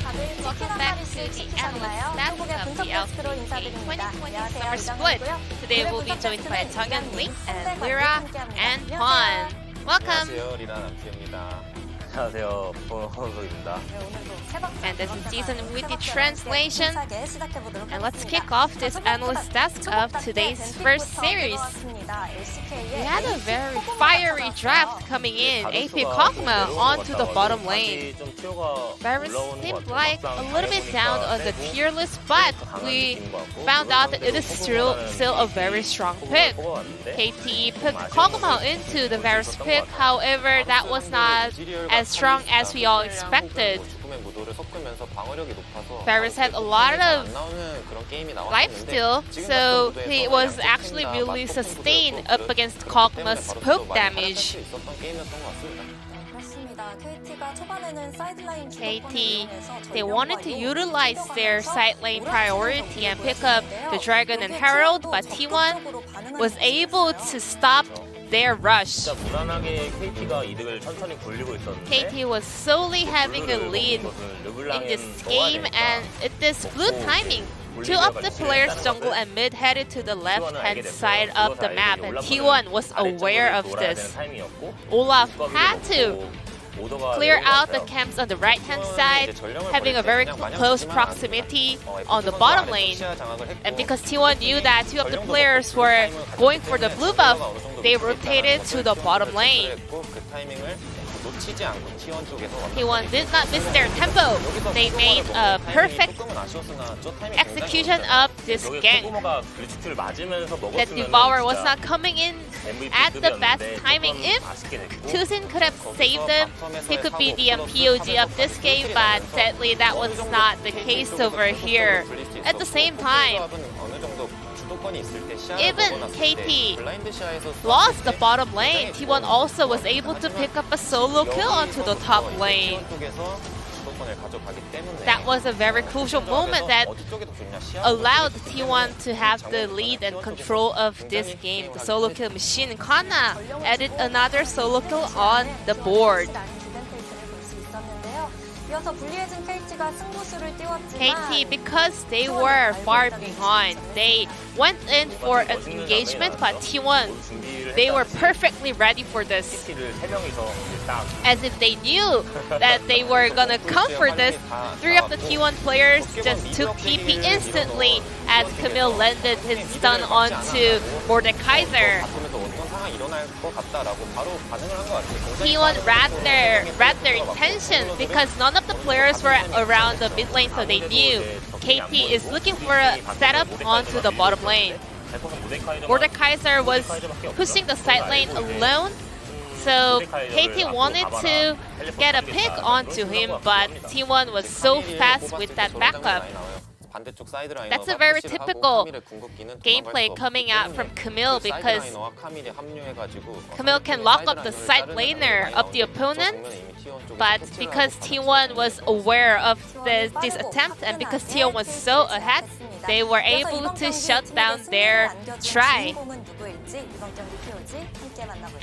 Welcome back to the analyst stats of the LCK 2020 Summer Split. Today we'll be joined by 정현, Lee, and Lyra, and Juan. Welcome! 안녕하세요, 리나 남주입니다. 안녕하세요, 보호소입니다. And this is Jason with the translation. And let's kick off this analyst desk of today's first series. We had a very fiery draft coming in. AP Kog'Maw onto the bottom lane. Varus seemed like a little bit down on the tier list, but we found out that it is still a very strong pick. KT picked Kog'Maw into the Varus pick, however, that was not as strong as we all expected. Varus had a lot of life still, so he was actually really sustained up against Kog'Maw's poke damage. KT, they wanted to utilize their side lane priority and pick up the Dragon and Herald, but T1 was able to stop their rush. KT was solely having a lead in this game, and it is blue timing. Two of the players, jungle and mid, headed to the left-hand side of the map, and T1 was aware of this. Olaf had to clear out the camps on the right-hand side, having a very close proximity on the bottom lane. And because T1 knew that two of the players were going for the blue buff, they rotated to the bottom lane. T1 did not miss their tempo. They made a perfect execution of this gank. That Devour was not coming in at the best timing. If Tusin could have saved him, he could be the POG of this game, but sadly that was not the case over here. At the same time, even KT lost the bottom lane, T1 also was able to pick up a solo kill onto the top lane. That was a very crucial moment that allowed T1 to have the lead and control of this game. The solo kill machine, Kana, added another solo kill on the board. KT, because they were far behind, they went in for an engagement, but T1, they were perfectly ready for this. As if they knew that they were gonna come for this, three of the T1 players just took TP instantly as Camille landed his stun onto Mordekaiser. T1 read their intention because none of the players were around the mid lane, so they knew KT is looking for a setup onto the bottom lane. Mordekaiser was pushing the side lane alone, so KT wanted to get a pick onto him, but T1 was so fast with that backup. That's a very typical gameplay coming out from Camille, because Camille can lock up the side laner of the opponent, but because T1 was aware of this attempt and because T1 was so ahead, they were able to shut down their try.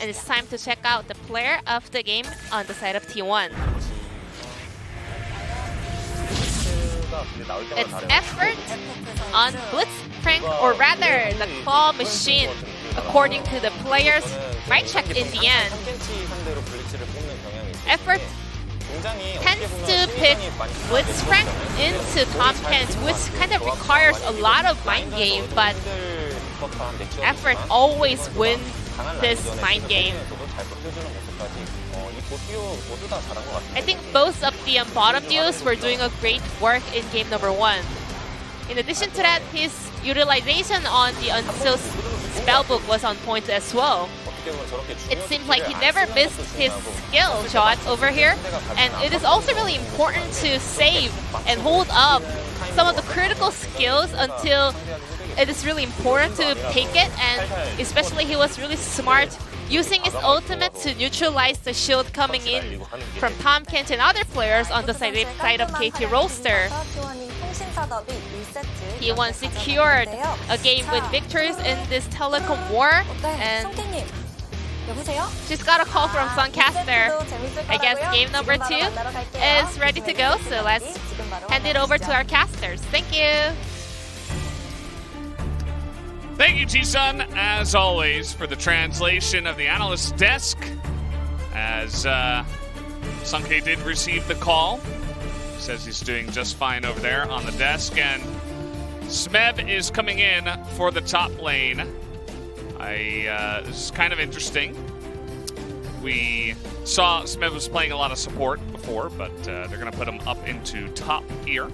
And it's time to check out the player of the game on the side of T1. It's effort on Blitzcrank, or rather the claw machine, according to the players right check in the end. Effort tends to pick Blitzcrank into top 10, which kind of requires a lot of mind game, but effort always wins this mind game. I think both of the bottom duos were doing a great work in game number 1. In addition to that, his utilization on the Unsealed spellbook was on point as well. It seems like he never missed his skill shot over here, and it is also really important to save and hold up some of the critical skills until it is really important to pick it, and especially he was really smart using his ultimate to neutralize the shield coming in from Tom Kent and other players on the side of KT Rolster. T1 secured a game with victories in this telecom war, and 여보세요? She's got a call from Suncaster. I guess game number 2 is ready to go, so let's hand it over to our casters. Thank you. Thank you, T-Sun, as always, for the translation of the analyst desk. As Sunke did receive the call. Says he's doing just fine over there on the desk, and Smeb is coming in for the top lane. This is kind of interesting. We saw Smeb was playing a lot of support before, but they're going to put him up into top here.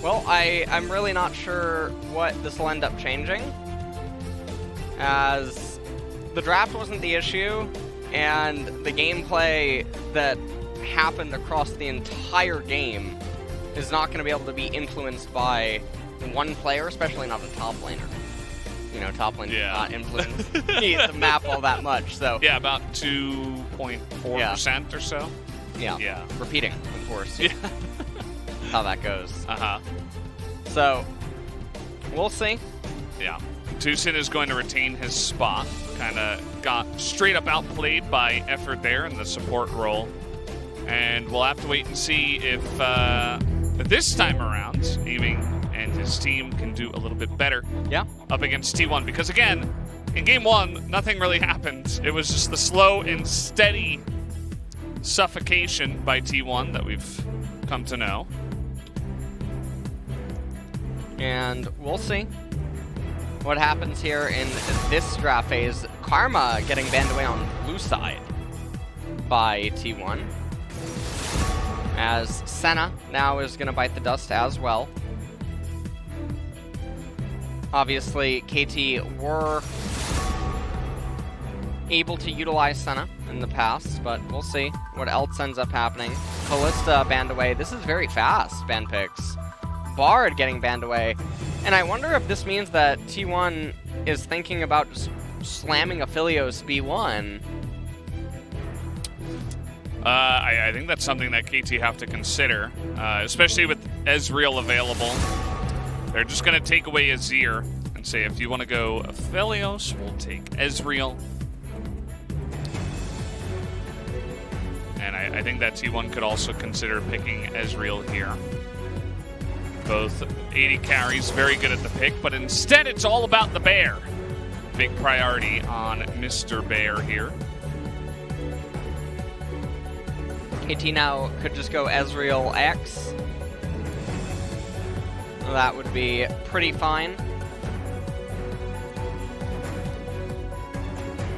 Well, I'm really not sure what this will end up changing, as the draft wasn't the issue, and the gameplay that happened across the entire game is not going to be able to be influenced by one player, especially not a top laner. You know, top lane does not influence the map all that much, so... Yeah, about 2.4% or so. Yeah. Repeating, of course. Yeah. How that goes. Uh-huh. So, we'll see. Yeah. Tucson is going to retain his spot. Kind of got straight up outplayed by Effort there in the support role. And we'll have to wait and see if this time around, Aiming and his team can do a little bit better up against T1. Because again, in game 1, nothing really happened. It was just the slow and steady suffocation by T1 that we've come to know. And we'll see what happens here in this draft phase. Karma getting banned away on blue side by T1. As Senna now is going to bite the dust as well. Obviously, KT were able to utilize Senna in the past, but we'll see what else ends up happening. Kalista banned away. This is very fast, ban picks. Bard getting banned away. And I wonder if this means that T1 is thinking about just slamming Aphelios B1. I think that's something that KT have to consider, especially with Ezreal available. They're just going to take away Azir and say, if you want to go Aphelios, we'll take Ezreal. And I think that T1 could also consider picking Ezreal here. Both 80 carries, very good at the pick, but instead it's all about the bear. Big priority on Mr. Bear here. KT now could just go Ezreal X. That would be pretty fine.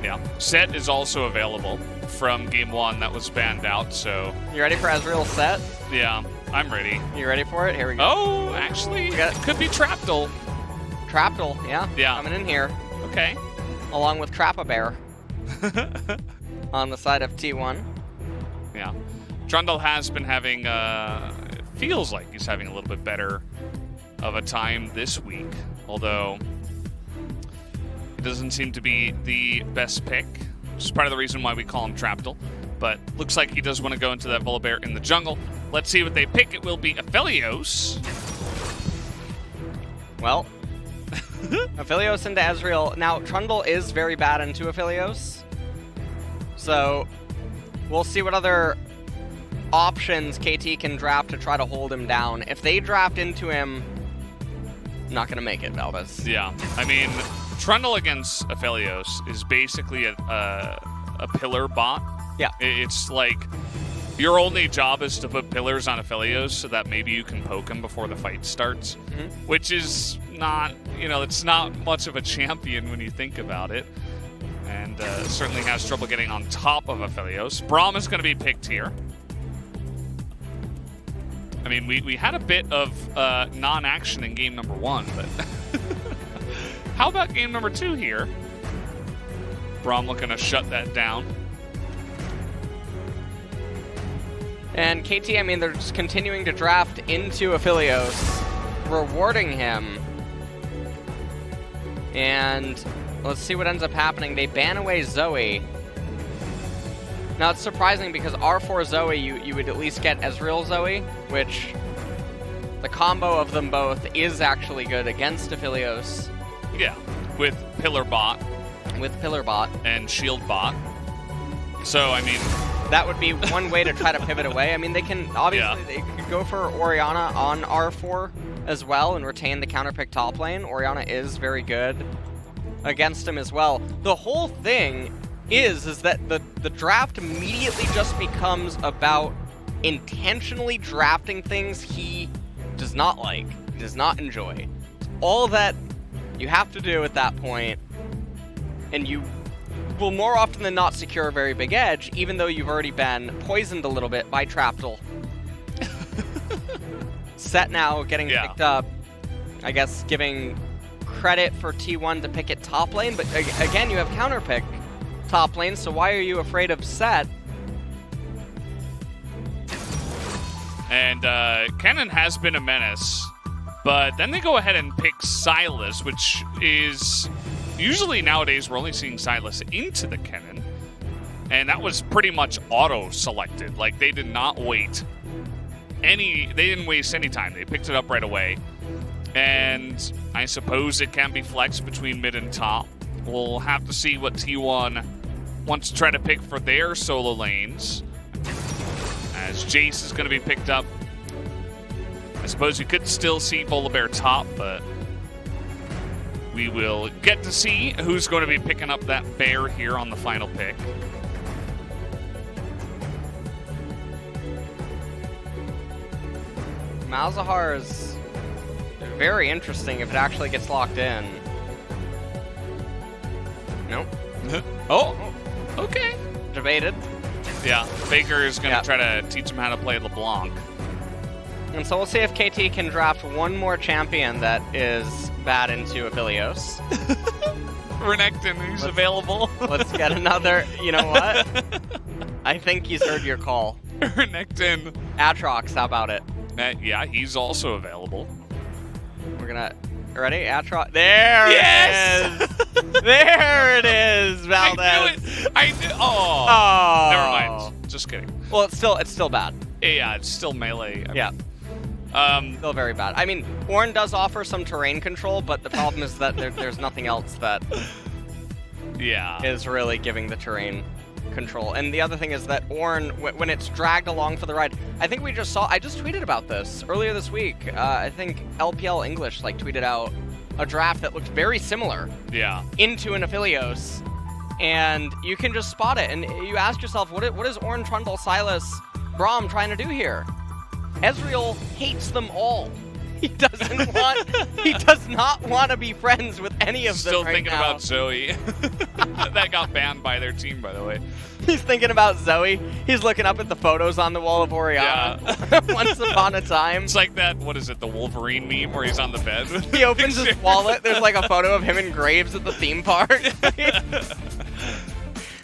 Yeah, Set is also available from game 1 that was banned out, so... You ready for Ezreal Set? Yeah, I'm ready. You ready for it? Here we go. Oh, actually, it could be Trapdoll. Trapdoll, yeah. Coming in here. Okay. Along with Trap-a-Bear. On the side of T1. Yeah. Trundle has been having, it feels like he's having a little bit better of a time this week, although it doesn't seem to be the best pick, which is part of the reason why we call him Trapdoll. But looks like he does want to go into that Volibear in the jungle. Let's see what they pick. It will be Aphelios. Well, Aphelios into Ezreal. Now, Trundle is very bad into Aphelios, so we'll see what other options KT can draft to try to hold him down. If they draft into him, not going to make it, Valvis. Yeah, I mean, Trundle against Aphelios is basically a pillar bot. Yeah. It's like your only job is to put pillars on Aphelios so that maybe you can poke him before the fight starts, which is not, it's not much of a champion when you think about it. And certainly has trouble getting on top of Aphelios. Braum is going to be picked here. I mean, we had a bit of non-action in game number 1, but how about game number 2 here? Braum looking to shut that down. And KT, I mean, they're just continuing to draft into Aphelios, rewarding him. And let's see what ends up happening. They ban away Zoe. Now, it's surprising because R4 Zoe, you would at least get Ezreal Zoe, which the combo of them both is actually good against Aphelios. Yeah, with Pillar Bot with Pillar Bot. and Shield Bot. So, I mean, That would be one way to try to pivot away. I mean, they can obviously they could go for Orianna on R4 as well and retain the counterpick top lane. Orianna is very good against him as well. The whole thing is that the draft immediately just becomes about intentionally drafting things he does not like, does not enjoy. All that you have to do at that point, and you will more often than not secure a very big edge, even though you've already been poisoned a little bit by Traptal. Set now getting picked up. I guess giving credit for T1 to pick it top lane, but again, you have counterpick top lane, so why are you afraid of Set? and Kennen has been a menace, but then they go ahead and pick Sylas, which is usually nowadays we're only seeing Sylas into the Kennen, and that was pretty much auto-selected. Like, they did not wait they didn't waste any time. They picked it up right away, and I suppose it can be flexed between mid and top. We'll have to see what T1 wants to try to pick for their solo lanes, as Jace is going to be picked up. I suppose you could still see Volibear top, but we will get to see who's going to be picking up that bear here on the final pick. Malzahar is very interesting if it actually gets locked in. Nope. Oh, okay. Debated. Yeah, Faker is going to try to teach him how to play LeBlanc. And so we'll see if KT can draft one more champion that is bad into Aphelios. Renekton, who's available. Let's get another, you know what? I think he's heard your call. Renekton. Atrox, how about it? Yeah, he's also available. We're gonna, ready? Atrox, there Yes! it is! There it is, Valdez! I knew it! Oh! Oh! Never mind. Just kidding. Well, it's still bad. Yeah, it's still melee. Yeah. Still very bad. I mean, Ornn does offer some terrain control, but the problem is that there's nothing else that is really giving the terrain control. And the other thing is that Ornn, when it's dragged along for the ride, I think I just tweeted about this earlier this week. I think LPL English tweeted out a draft that looked very similar into an Aphelios, and you can just spot it, and you ask yourself, what is Ornn, Trundle, Sylas, Braum trying to do here? Ezreal hates them all. He does not want to be friends with any of them Still right thinking now. about Zoe. That got banned by their team, by the way. He's thinking about Zoe. He's looking up at the photos on the wall of Orianna. Once upon a time. It's like that, what is it, the Wolverine meme where he's on the bed? He opens his wallet. There's a photo of him in Graves at the theme park.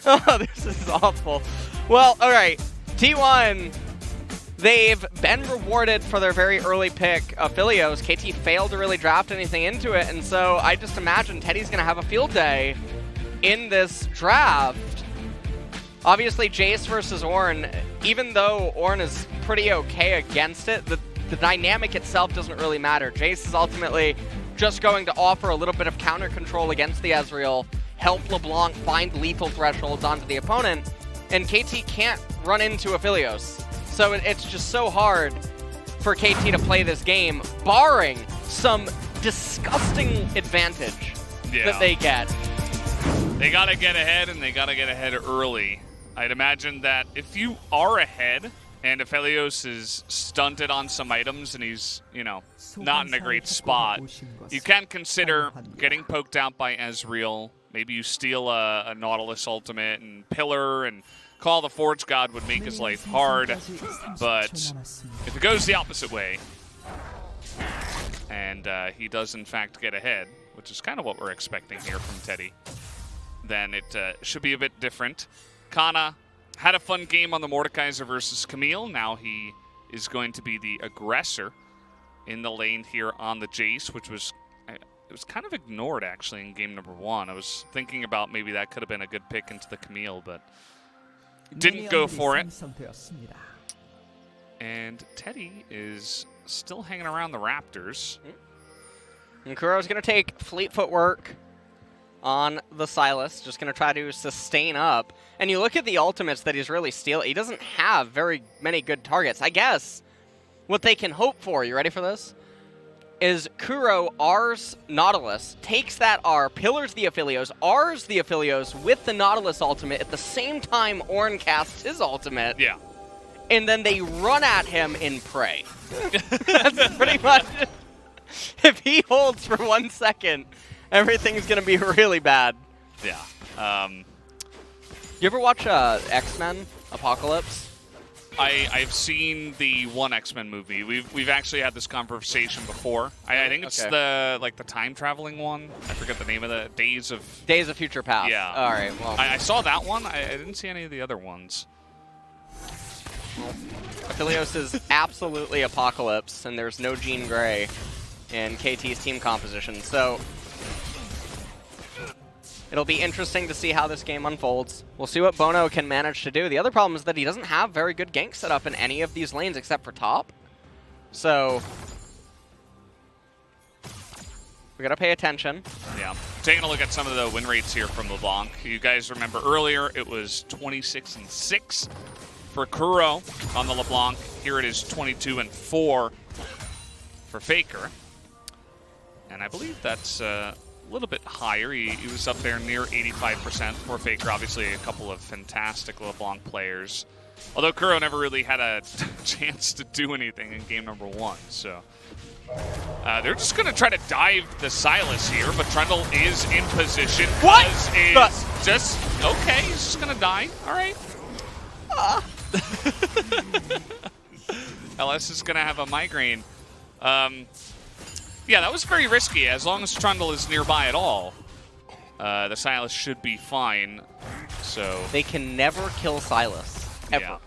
Oh, this is awful. Well, all right. T1, they've been rewarded for their very early pick, Aphelios. KT failed to really draft anything into it, and so I just imagine Teddy's going to have a field day in this draft. Obviously, Jace versus Ornn, even though Ornn is pretty okay against it, the dynamic itself doesn't really matter. Jace is ultimately just going to offer a little bit of counter control against the Ezreal, help LeBlanc find lethal thresholds onto the opponent, and KT can't run into Aphelios. So it's just so hard for KT to play this game, barring some disgusting advantage that they get. They got to get ahead, and they got to get ahead early. I'd imagine that if you are ahead and Aphelios is stunted on some items and he's, not in a great spot, you can consider getting poked out by Ezreal. Maybe you steal a Nautilus ultimate and Pillar, and Call the Forge God would make his life hard. But if it goes the opposite way, and he does in fact get ahead, which is kind of what we're expecting here from Teddy, then it should be a bit different. Kana had a fun game on the Mordekaiser versus Camille. Now he is going to be the aggressor in the lane here on the Jace, which was it was kind of ignored actually in game number 1. I was thinking about maybe that could have been a good pick into the Camille, but didn't go for it. And Teddy is still hanging around the Raptors. And Kuro's going to take fleet footwork on the Sylas, just going to try to sustain up. And you look at the ultimates that he's really stealing. He doesn't have very many good targets. I guess what they can hope for, you ready for this? Is Kuro R's Nautilus, takes that R, pillars the Aphelios, R's the Aphelios with the Nautilus ultimate at the same time Ornn casts his ultimate. Yeah. And then they run at him in prey. That's pretty much it. If he holds for 1 second, everything's going to be really bad. Yeah. You ever watch X-Men Apocalypse? I've seen the one X-Men movie. We've actually had this conversation before. I think it's the time traveling one. I forget the name of the Days of Future Past. Yeah. All right. Well, I saw that one. I didn't see any of the other ones. Aphelios is absolutely Apocalypse, and there's no Jean Grey in KT's team composition. So it'll be interesting to see how this game unfolds. We'll see what Bono can manage to do. The other problem is that he doesn't have very good gank set up in any of these lanes except for top. So we got to pay attention. Yeah. Taking a look at some of the win rates here from LeBlanc. You guys remember earlier it was 26-6 for Kuro on the LeBlanc. Here it is 22-4 for Faker. And I believe that's a little bit higher. He was up there near 85% for Faker. Obviously, a couple of fantastic LeBlanc players. Although Kuro never really had a chance to do anything in game number 1. So they're just going to try to dive the Sylas here, but Trundle is in position. What? Is just, okay, he's just going to die. All right. LS is going to have a migraine. Yeah, that was very risky. As long as Trundle is nearby at all, the Sylas should be fine. So They can never kill Sylas, ever. Yeah.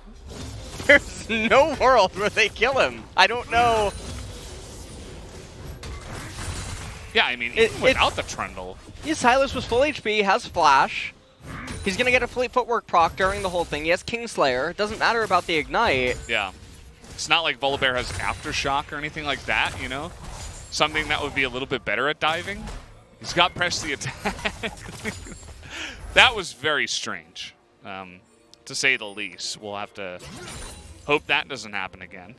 There's no world where they kill him. I don't know. Yeah, I mean, even without the Trundle. Yeah, Sylas was full HP, has Flash. He's going to get a Fleet Footwork proc during the whole thing. He has Kingslayer. It doesn't matter about the Ignite. Yeah. It's not like Volibear has Aftershock or anything like that, you know? Something that would be a little bit better at diving. He's got Press the Attack. That was very strange, to say the least. We'll have to hope that doesn't happen again.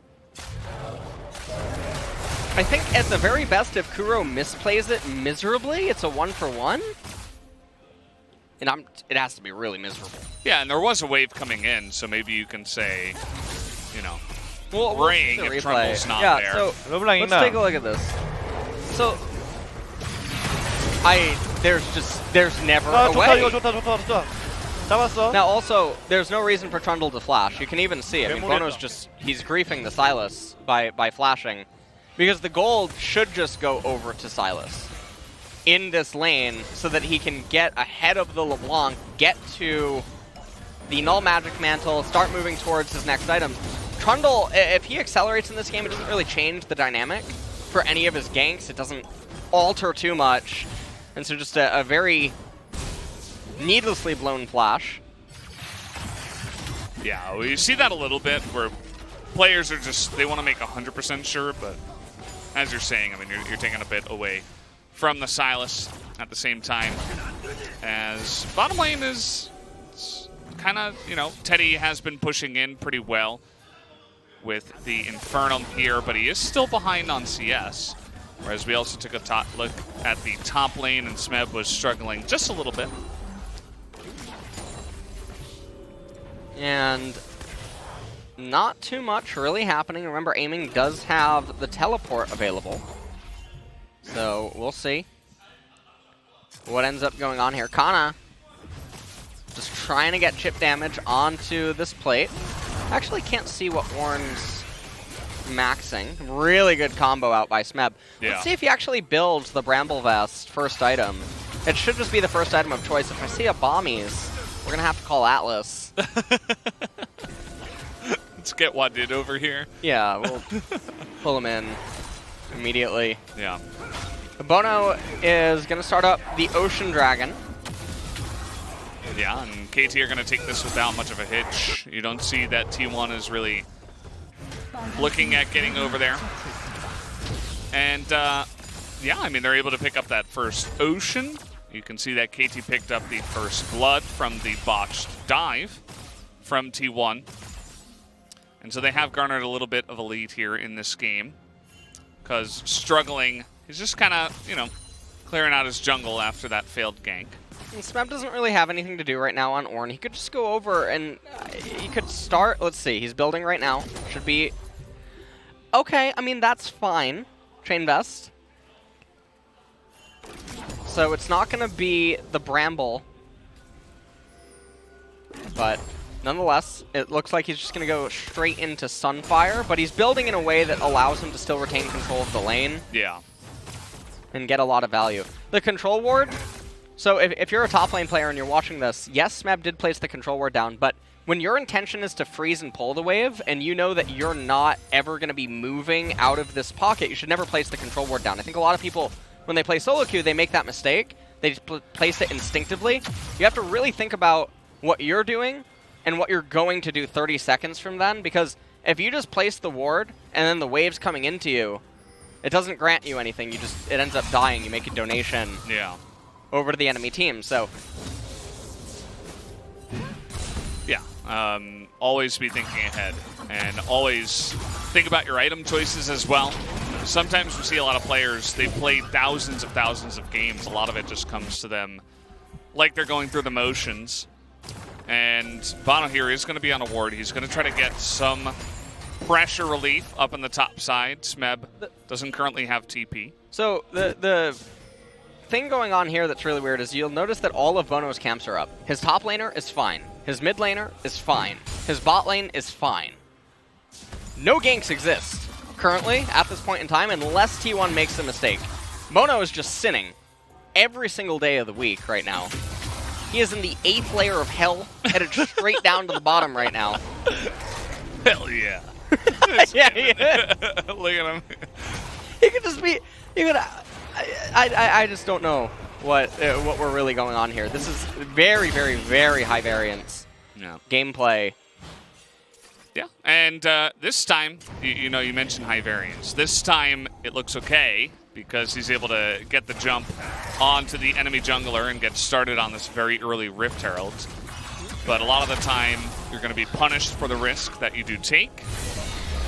I think at the very best, if Kuro misplays it miserably, it's a 1-for-1. And it has to be really miserable. Yeah, and there was a wave coming in, so maybe you can say, you know, We'll praying see the if replay. Trundle's not yeah, there. So LeBlanc let's now. take a look at this. So there's never 아, a 좋다, way. 이거 좋다. 잡았어. Now also, there's no reason for Trundle to flash. You can even see it. I mean, 메모리했다. Bono's he's griefing the Sylas by flashing. Because the gold should just go over to Sylas in this lane so that he can get ahead of the LeBlanc, get to the Null Magic Mantle, start moving towards his next item. Trundle, if he accelerates in this game, it doesn't really change the dynamic for any of his ganks. It doesn't alter too much. And so just a very needlessly blown flash. Yeah, well, you see that a little bit where players are just, they want to make 100% sure, but as you're saying, I mean, you're taking a bit away from the Sylas at the same time. As bottom lane is kind of, you know, Teddy has been pushing in pretty well with the Infernum here, but he is still behind on CS. Whereas we also took a look at the top lane, and Smeb was struggling just a little bit. And not too much really happening. Remember, Aiming does have the teleport available. So we'll see what ends up going on here. Kana just trying to get chip damage onto this plate. Actually can't see what Ornn's maxing. Really good combo out by Smeb. Yeah. Let's see if he actually builds the Bramble Vest first item. It should just be the first item of choice. If I see a Bommies, we're going to have to call Atlas. Let's get Wadid over here. Yeah, we'll pull him in immediately. Yeah. Bono is going to start up the Ocean Dragon. Yeah, and KT are going to take this without much of a hitch. You don't see that T1 is really looking at getting over there. And, yeah, I mean, they're able to pick up that first Ocean. You can see that KT picked up the first blood from the botched dive from T1. And so they have garnered a little bit of a lead here in this game. Because struggling, he's just kind of, you know, clearing out his jungle after that failed gank. And Smeb doesn't really have anything to do right now on Ornn. He could just go over and he could start. Let's see, he's building right now. Should be okay. I mean, that's fine. Chain Vest. So it's not going to be the Bramble. But nonetheless, it looks like he's just going to go straight into Sunfire. But he's building in a way that allows him to still retain control of the lane. Yeah. And get a lot of value. The control ward. So if you're a top lane player and you're watching this, yes, Smeb did place the control ward down, but when your intention is to freeze and pull the wave, and you know that you're not ever going to be moving out of this pocket, you should never place the control ward down. I think a lot of people, when they play solo queue, they make that mistake. They just place it instinctively. You have to really think about what you're doing and what you're going to do 30 seconds from then, because if you just place the ward and then the wave's coming into you, it doesn't grant you anything. It ends up dying. You make a donation. Yeah. Over to the enemy team, so. Yeah, always be thinking ahead, and always think about your item choices as well. Sometimes we see a lot of players, they play thousands of games. A lot of it just comes to them like they're going through the motions. And Bono here is going to be on a ward. He's going to try to get some pressure relief up on the top side. Smeb doesn't currently have TP. So the thing going on here that's really weird is you'll notice that all of Bono's camps are up. His top laner is fine. His mid laner is fine. His bot lane is fine. No ganks exist currently at this point in time unless T1 makes a mistake. Bono is just sinning every single day of the week right now. He is in the 8th layer of hell, headed straight down to the bottom right now. Hell yeah. Yeah, he is. Look at him. He could just be... I just don't know what we're really going on here. This is very, very, very high variance gameplay. Yeah, and this time, you know, you mentioned high variance. This time, it looks okay because he's able to get the jump onto the enemy jungler and get started on this very early Rift Herald. But a lot of the time, you're going to be punished for the risk that you do take.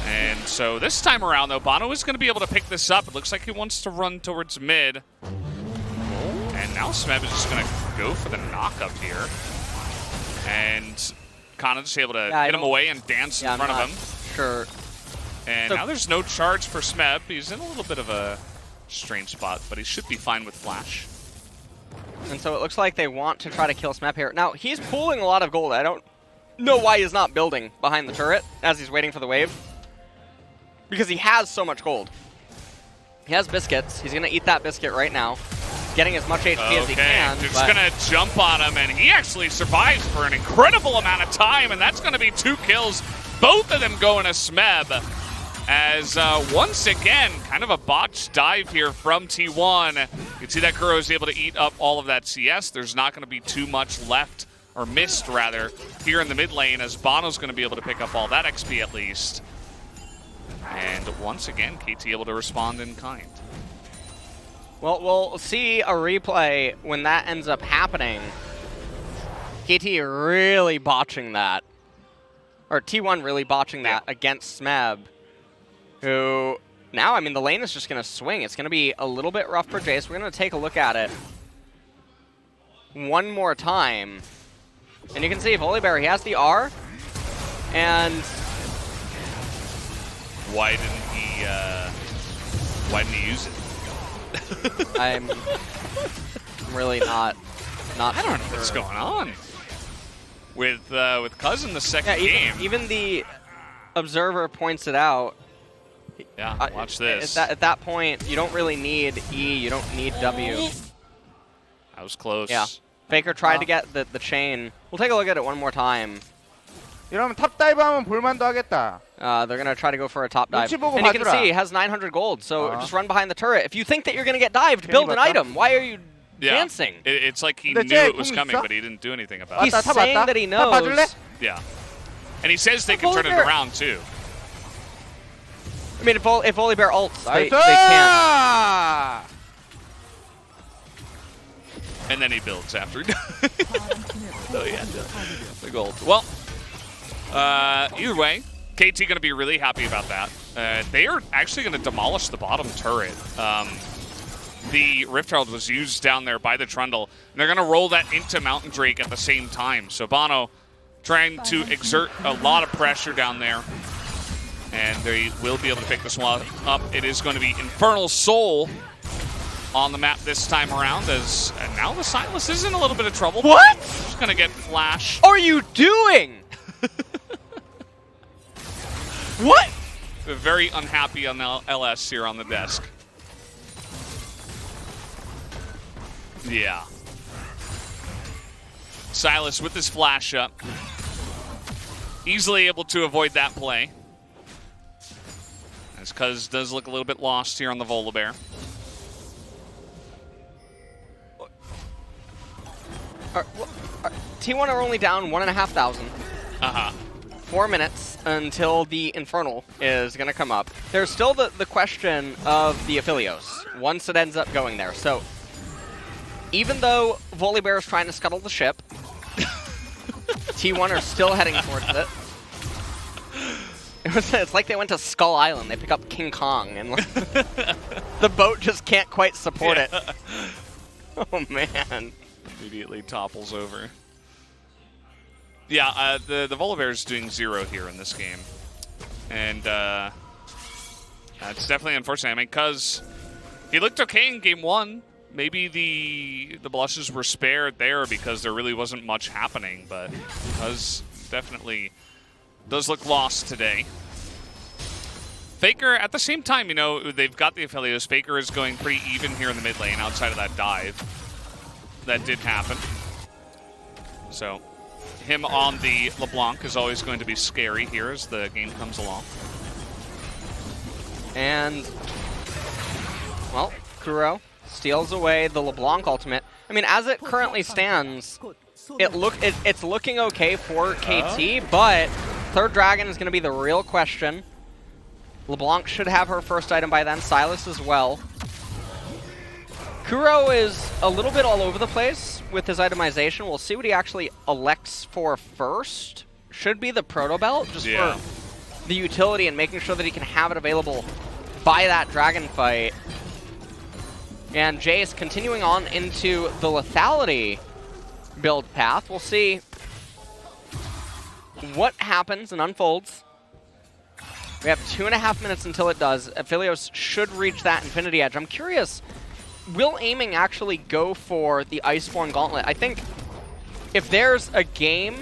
And so this time around, though, Bono is going to be able to pick this up. It looks like he wants to run towards mid. And now Smeb is just going to go for the knock up here. And Kana just able to hit him away and dance in front of him. Sure. And so now there's no charge for Smeb. He's in a little bit of a strange spot, but he should be fine with Flash. And so it looks like they want to try to kill Smeb here. Now, he's pooling a lot of gold. I don't know why he's not building behind the turret as he's waiting for the wave. Because he has so much gold. He has biscuits. He's going to eat that biscuit right now. Getting as much HP as he can. They're just going to jump on him, and he actually survives for an incredible amount of time, and that's going to be 2 kills. Both of them going to Smeb. As once again, kind of a botched dive here from T1. You can see that Kuro is able to eat up all of that CS. There's not going to be too much left, or missed rather, here in the mid lane, as Bono's going to be able to pick up all that XP at least. And once again, KT able to respond in kind. Well, we'll see a replay when that ends up happening. KT really botching that. Or T1 really botching that against Smeb. Who, now, I mean, the lane is just going to swing. It's going to be a little bit rough for Jace. We're going to take a look at it one more time. And you can see Volibear, he has the R. And... Why didn't he use it? I'm really not I don't know what's going on with Cousin the second game. Even the observer points it out. Yeah, watch this. At that point, you don't really need E. You don't need W. That was close. Yeah. Faker tried to get the chain. We'll take a look at it one more time. 이러면 탑 다이브 하면 볼만도 하겠다. They're going to try to go for a top dive. 눈치 보고 And you can 봐주라. see he has 900 gold, so just run behind the turret. If you think that you're going to get dived, build an item. Why are you dancing? It's like he 근데 knew 쟤 it was 궁 coming, 있어? but he didn't do anything about He's it. 탑 saying 왔다? that he 탑 knows. 봐줄래? Yeah. And he says they can turn it Volibear. around, too. I mean, if Volibear ults, they 나이스! can't. And then he builds after. So yeah, the gold. Well, either way, KT going to be really happy about that. They are actually going to demolish the bottom turret. The Rift Herald was used down there by the Trundle. And they're going to roll that into Mountain Drake at the same time. So Bono trying to exert a lot of pressure down there. And they will be able to pick this one up. It is going to be Infernal Soul on the map this time around, as and now the Silas is in a little bit of trouble. What? Just going to get flashed. Are you doing? What? We're very unhappy on the LS here on the desk. Yeah. Silas with his flash up. Easily able to avoid that play. As Cuz does look a little bit lost here on the Volibear. T1 are only down 1,500. 4 minutes until the Infernal is going to come up. There's still the question of the Aphelios once it ends up going there. So even though Volibear is trying to scuttle the ship, T1 are still heading towards it. It's like they went to Skull Island. They pick up King Kong, and like, the boat just can't quite support it. Oh, man. Immediately topples over. Yeah, the Volibear is doing 0 here in this game. And it's definitely unfortunate. I mean, because he looked okay in game 1. Maybe the blushes were spared there because there really wasn't much happening, but Cuz definitely does look lost today. Faker, at the same time, you know, they've got the Aphelios. Faker is going pretty even here in the mid lane outside of that dive. That did happen. So him on the LeBlanc is always going to be scary here as the game comes along. And, well, Kuro steals away the LeBlanc ultimate. I mean, as it currently stands, it's looking okay for KT, but third dragon is going to be the real question. LeBlanc should have her first item by then, Silas as well. Kuro is a little bit all over the place with his itemization. We'll see what he actually elects for first. Should be the Proto Belt, just for the utility and making sure that he can have it available by that dragon fight. And Jace continuing on into the lethality build path. We'll see what happens and unfolds. We have 2.5 minutes until it does. Aphelios should reach that Infinity Edge. I'm curious, will aiming actually go for the Iceborne Gauntlet? I think if there's a game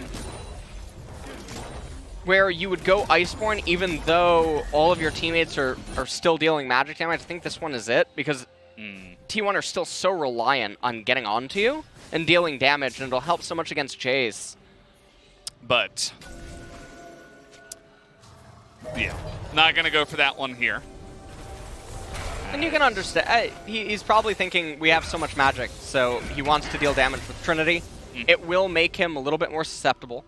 where you would go Iceborne even though all of your teammates are still dealing magic damage, I think this one is it, because T1 are still so reliant on getting onto you and dealing damage, and it'll help so much against Jace. But yeah, not going to go for that one here. And you can understand, he's probably thinking we have so much magic, so he wants to deal damage with Trinity. It will make him a little bit more susceptible.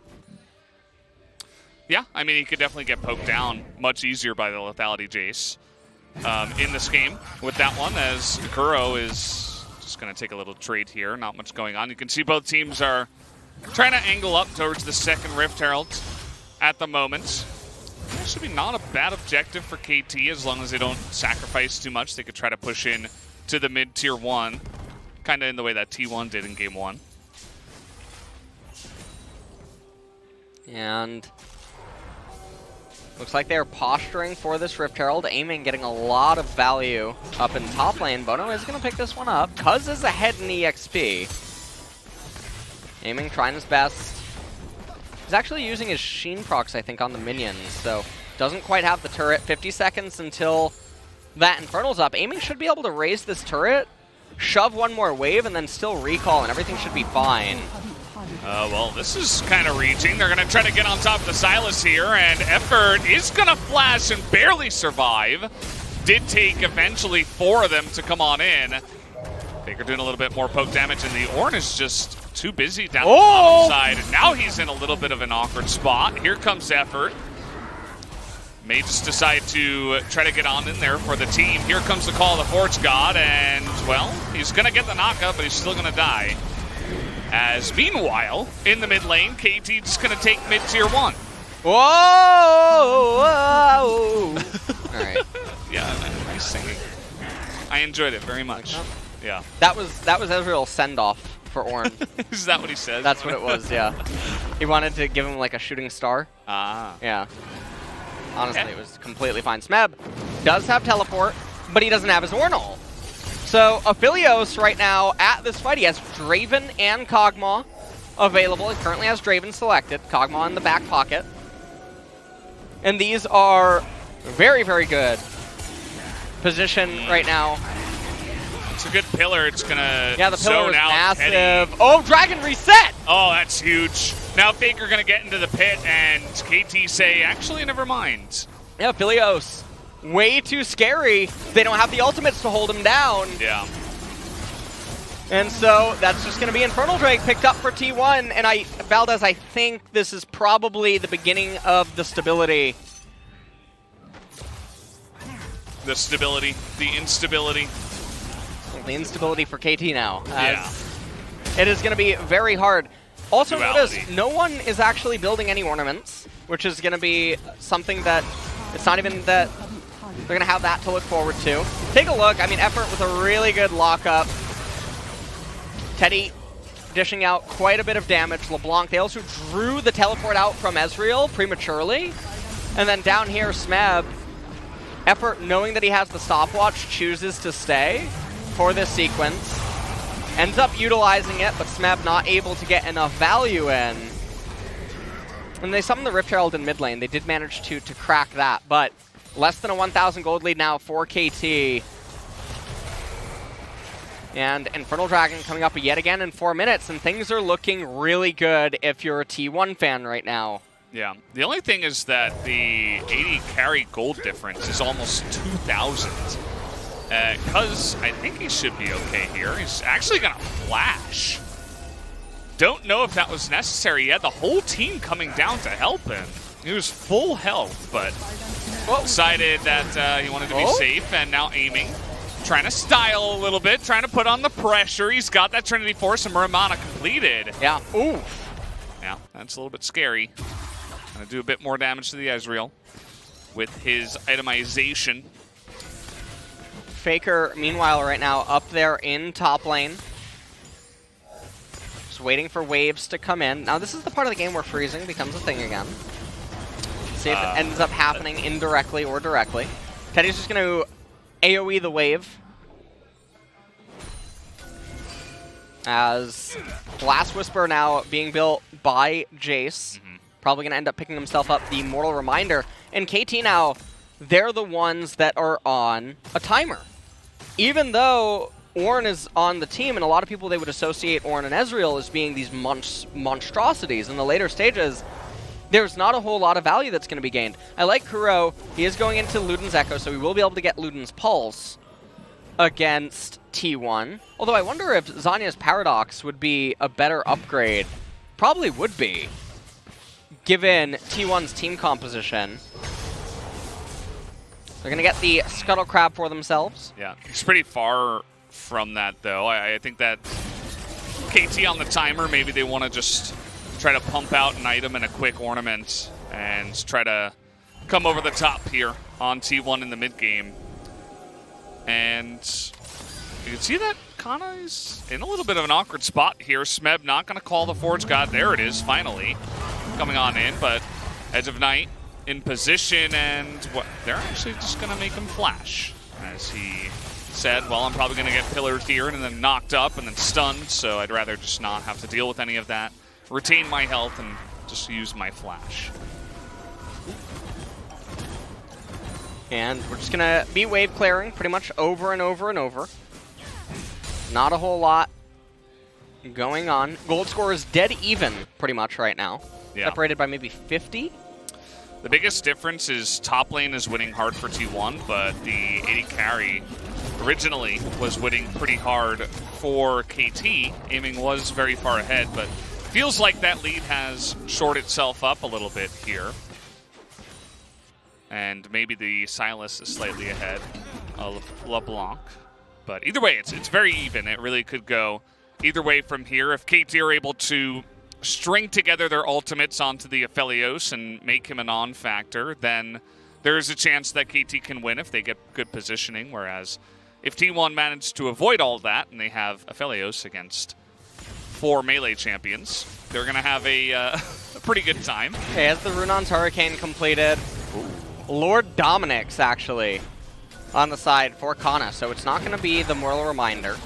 Yeah, I mean, he could definitely get poked down much easier by the lethality Jace in this game with that one, as Kuro is just going to take a little trade here. Not much going on. You can see both teams are trying to angle up towards the second Rift Herald at the moment. That should be not a bad objective for KT as long as they don't sacrifice too much. They could try to push in to the mid-tier 1, kind of in the way that T1 did in game 1. And looks like they're posturing for this Rift Herald. Aiming getting a lot of value up in top lane. Bono is going to pick this one up. Cuz is ahead in EXP. Aiming trying his best. He's actually using his Sheen procs, I think, on the minions, so doesn't quite have the turret. 50 seconds until that Infernal's up. Aiming should be able to raise this turret, shove one more wave, and then still recall, and everything should be fine. Well, this is kind of reaching. They're going to try to get on top of the Silas here, and Effort is going to flash and barely survive. Did take eventually 4 of them to come on in. Faker doing a little bit more poke damage, and the Ornn is just too busy down the bottom side, and now he's in a little bit of an awkward spot. Here comes Effort. May just decide to try to get on in there for the team. Here comes the call of the Forge God, and, well, he's going to get the knockup, but he's still going to die. As meanwhile, in the mid lane, KT just going to take mid tier 1. Whoa! All right. Yeah, nice singing. I enjoyed it very much. Yeah. That was Ezreal's send-off for Ornn. Is that what he says? That's what it was, yeah. He wanted to give him like a shooting star. Ah. Yeah. Honestly, it was completely fine. Smeb does have teleport, but he doesn't have his Ornal. So Aphelios right now at this fight, he has Draven and Kog'Maw available. He currently has Draven selected, Kog'Maw in the back pocket. And these are very, very good position right now. It's a good pillar. It's going to the pillar zone is out massive. Teddy. Oh, Dragon reset! Oh, that's huge. Now Faker going to get into the pit, and KT say, actually, never mind. Yeah, Aphelios, way too scary. They don't have the ultimates to hold him down. Yeah. And so that's just going to be Infernal Drake picked up for T1. And Valdez, I think this is probably the beginning of the stability. The stability, the instability. Well, the instability for KT now. Yeah. It is going to be very hard. Also Duality. notice, no one is actually building any ornaments, which is going to be something that it's not even that they're going to have that to look forward to. Take a look. I mean, Effort with a really good lockup. Teddy dishing out quite a bit of damage. LeBlanc, they also drew the teleport out from Ezreal prematurely. And then down here, Smeb, Effort, knowing that he has the stopwatch, chooses to stay for this sequence. Ends up utilizing it, but Smeb not able to get enough value in. And they summoned the Rift Herald in mid lane. They did manage to crack that, but less than a 1,000 gold lead now for KT. And Infernal Dragon coming up yet again in 4 minutes, and things are looking really good if you're a T1 fan right now. Yeah. The only thing is that the 80 carry gold difference is almost 2,000. Because I think he should be okay here. He's actually going to flash. Don't know if that was necessary. He had the whole team coming down to help him. He was full health, but decided that he wanted to be safe and now aiming. Trying to style a little bit, trying to put on the pressure. He's got that Trinity Force and Muramana completed. Yeah. Ooh. Yeah, that's a little bit scary. Gonna do a bit more damage to the Ezreal with his itemization. Faker, meanwhile, right now up there in top lane. Just waiting for waves to come in. Now, this is the part of the game where freezing becomes a thing again. See if it ends up happening indirectly or directly. Teddy's just going to AoE the wave. As Blast Whisper now being built by Jace. Probably going to end up picking himself up the Mortal Reminder. And KT now, they're the ones that are on a timer. Even though Ornn is on the team, and a lot of people, they would associate Ornn and Ezreal as being these monstrosities in the later stages, there's not a whole lot of value that's going to be gained. I like Kuro. He is going into Luden's Echo, so we will be able to get Luden's Pulse against T1. Although I wonder if Zanya's Paradox would be a better upgrade. Probably would be, given T1's team composition. They're going to get the Scuttle Crab for themselves. Yeah, it's pretty far from that, though. I think that KT on the timer, maybe they want to just try to pump out an item and a quick ornament and try to come over the top here on T1 in the mid game. And you can see that Kana is in a little bit of an awkward spot here. Smeb not going to call the Forge God. There it is, finally, coming on in. But Edge of Night in position, and they're actually just going to make him flash. As he said, well, I'm probably going to get pillared here and then knocked up and then stunned, so I'd rather just not have to deal with any of that. Retain my health and just use my flash. And we're just going to be wave clearing pretty much over and over and over. Not a whole lot going on. Gold score is dead even pretty much right now. Yeah. Separated by maybe 50. The biggest difference is top lane is winning hard for T1, but the 80 carry originally was winning pretty hard for KT. Aiming was very far ahead, but feels like that lead has shored itself up a little bit here. And maybe the Silas is slightly ahead of LeBlanc. But either way, it's very even. It really could go either way from here, if KT are able to string together their ultimates onto the Aphelios and make him a non-factor, then there's a chance that KT can win if they get good positioning, whereas if T1 managed to avoid all that and they have Aphelios against 4 melee champions, they're going to have a pretty good time. Okay, as the Runon's Hurricane completed, Lord Dominic's actually on the side for Kana, so it's not going to be the Mortal Reminder.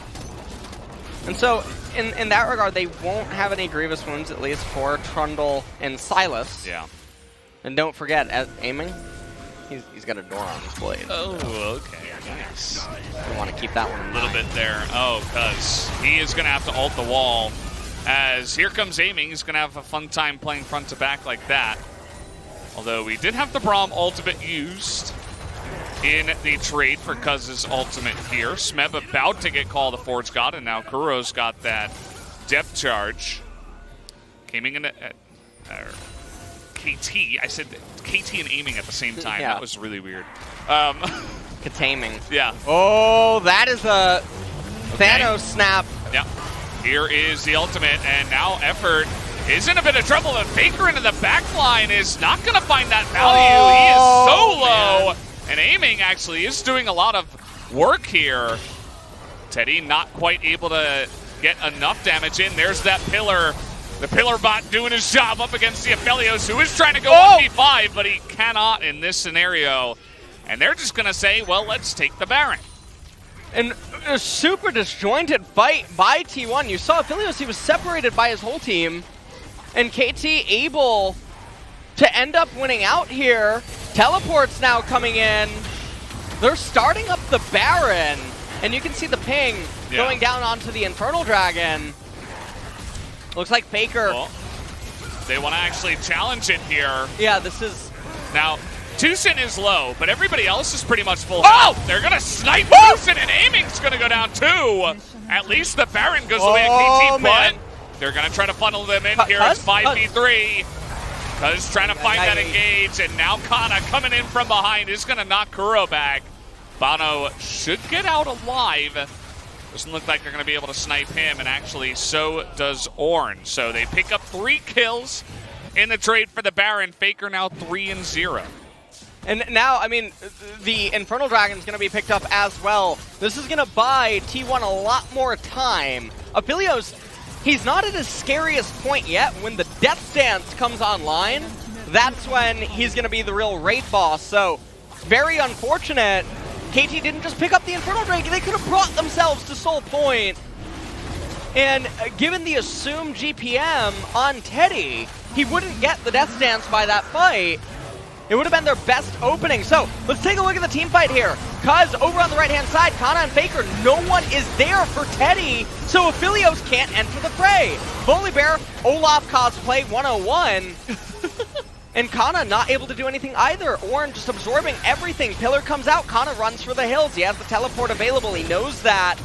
And so, in that regard, they won't have any grievous wounds, at least for Trundle and Silas. Yeah. And don't forget, aiming, he's got a door on his blade. Oh, okay. Nice. We want to keep that one in A little mind. bit there. Oh, because he is going to have to ult the wall. As here comes aiming, he's going to have a fun time playing front to back like that. Although we did have the Braum ultimate used in the trade for Cuz's ultimate here. Smeb about to get called the Forge God, and now Kuro's got that depth charge. Came in at KT. I said KT and aiming at the same time. Yeah. That was really weird. Kataming. Yeah. Oh, that is a Thanos snap. Yeah. Here is the ultimate, and now Effort is in a bit of trouble. The Faker into the backline is not going to find that value. He is so low. Man. And aiming actually is doing a lot of work here. Teddy not quite able to get enough damage in. There's that pillar. The pillar bot doing his job up against the Aphelios, who is trying to go 1v5, but he cannot in this scenario. And they're just going to say, well, let's take the Baron. And a super disjointed fight by T1. You saw Aphelios, he was separated by his whole team. And KT able to end up winning out here. Teleport's now coming in. They're starting up the Baron. And you can see the ping going down onto the Infernal Dragon. Looks like Faker. Well, they want to actually challenge it here. Yeah, this is... Now, Tucson is low, but everybody else is pretty much full Oh! health. They're going to snipe Tucson, and aiming's going to go down too. At least the Baron goes away at KT, man. but they're going to try to funnel them in here. Cuz? It's 5v3. Cuz trying to find that engage, and now Kana coming in from behind is going to knock Kuro back. Bono should get out alive. Doesn't look like they're going to be able to snipe him, and actually so does Ornn. So they pick up 3 kills in the trade for the Baron. Faker now 3-0. And now, I mean, the Infernal Dragon's going to be picked up as well. This is going to buy T1 a lot more time. Aphelios, he's not at his scariest point yet. When the Death Dance comes online, that's when he's going to be the real raid boss. So, very unfortunate. KT didn't just pick up the Infernal Dragon. They could have brought themselves to Soul Point. And given the assumed GPM on Teddy, he wouldn't get the Death Dance by that fight. It would have been their best opening. So, let's take a look at the team fight here. Cuz, over on the right-hand side, Kana and Faker, no one is there for Teddy, so Aphelios can't enter the fray. Volibear, Olaf cosplay 101. And Kana not able to do anything either. Ornn just absorbing everything. Pillar comes out, Kana runs for the hills. He has the teleport available, he knows that.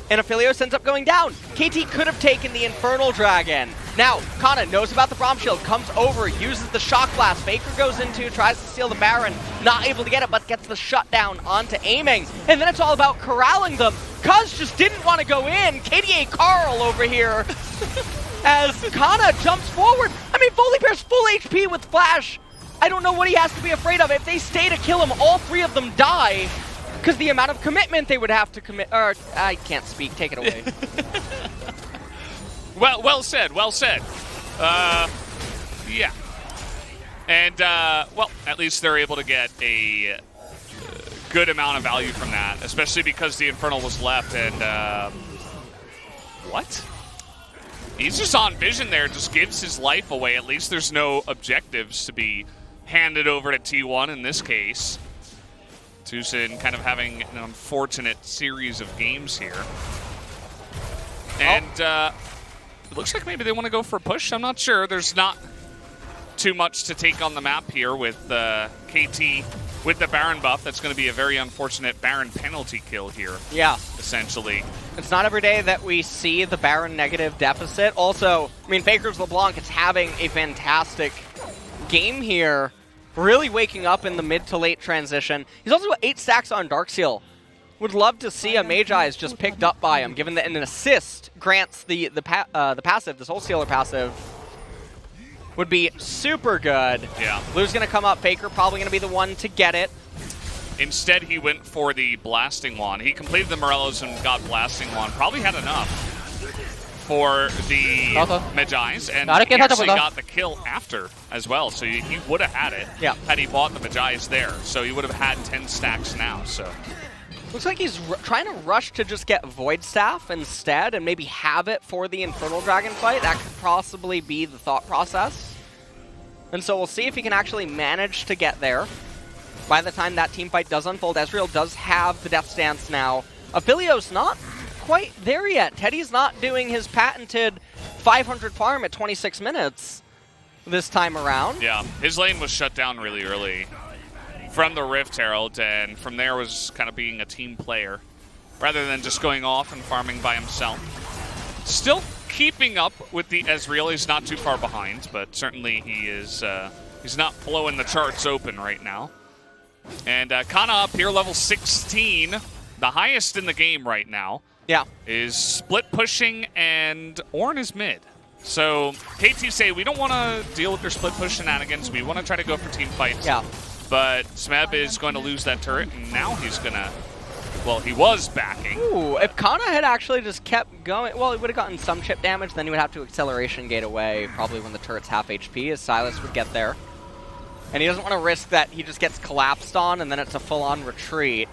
And Aphelios ends up going down. KT could have taken the Infernal Dragon. Now, Kana knows about the Braum Shield, comes over, uses the Shock Blast. Faker goes into, tries to steal the Baron, not able to get it, but gets the shutdown onto aiming. And then it's all about corralling them. Cuz just didn't want to go in. KDA Carl over here as Kana jumps forward. I mean, Volibear's full HP with Flash. I don't know what he has to be afraid of. If they stay to kill him, all 3 of them die. Because the amount of commitment they would have to commit, or I can't speak, take it away. Well said, well said. Yeah. And, well, at least they're able to get a good amount of value from that, especially because the Infernal was left, and, what? He's just on vision there, just gives his life away. At least there's no objectives to be handed over to T1 in this case. Tucson kind of having an unfortunate series of games here. And it looks like maybe they want to go for a push. I'm not sure. There's not too much to take on the map here with KT with the Baron buff. That's going to be a very unfortunate Baron penalty kill here. Yeah. Essentially. It's not every day that we see the Baron negative deficit. Also, I mean, Faker's LeBlanc is having a fantastic game here. Really waking up in the mid to late transition. He's also got 8 stacks on Darkseal. Would love to see a Magi just picked up by him, given that an assist grants the passive, this Wholesaler passive. Would be super good. Yeah. Blue's going to come up. Faker probably going to be the one to get it. Instead, he went for the Blasting Wand. He completed the Morellos and got Blasting Wand. Probably had enough for the Magi's, and he actually got the kill after as well. So he would have had it had he bought the Magi's there. So he would have had 10 stacks now. So looks like he's trying to rush to just get Void Staff instead and maybe have it for the Infernal Dragon fight. That could possibly be the thought process. And so we'll see if he can actually manage to get there. By the time that team fight does unfold, Ezreal does have the Death Stance now. Aphilio's not quite there yet. Teddy's not doing his patented 500 farm at 26 minutes this time around. Yeah, his lane was shut down really early from the Rift Herald, and from there was kind of being a team player rather than just going off and farming by himself. Still keeping up with the Ezreal. He's not too far behind, but certainly he is. He's not blowing the charts open right now. And Kana up here, level 16, the highest in the game right now. Yeah. Is split pushing, and Ornn is mid. So KT say we don't want to deal with their split push shenanigans. We want to try to go for team fights. Yeah. But Smeb is going to lose that turret, and now he's going to, well, he was backing. Ooh, if Kana had actually just kept going, well, he would have gotten some chip damage, then he would have to acceleration gate away, probably when the turret's half HP, as Silas would get there. And he doesn't want to risk that he just gets collapsed on and then it's a full-on retreat.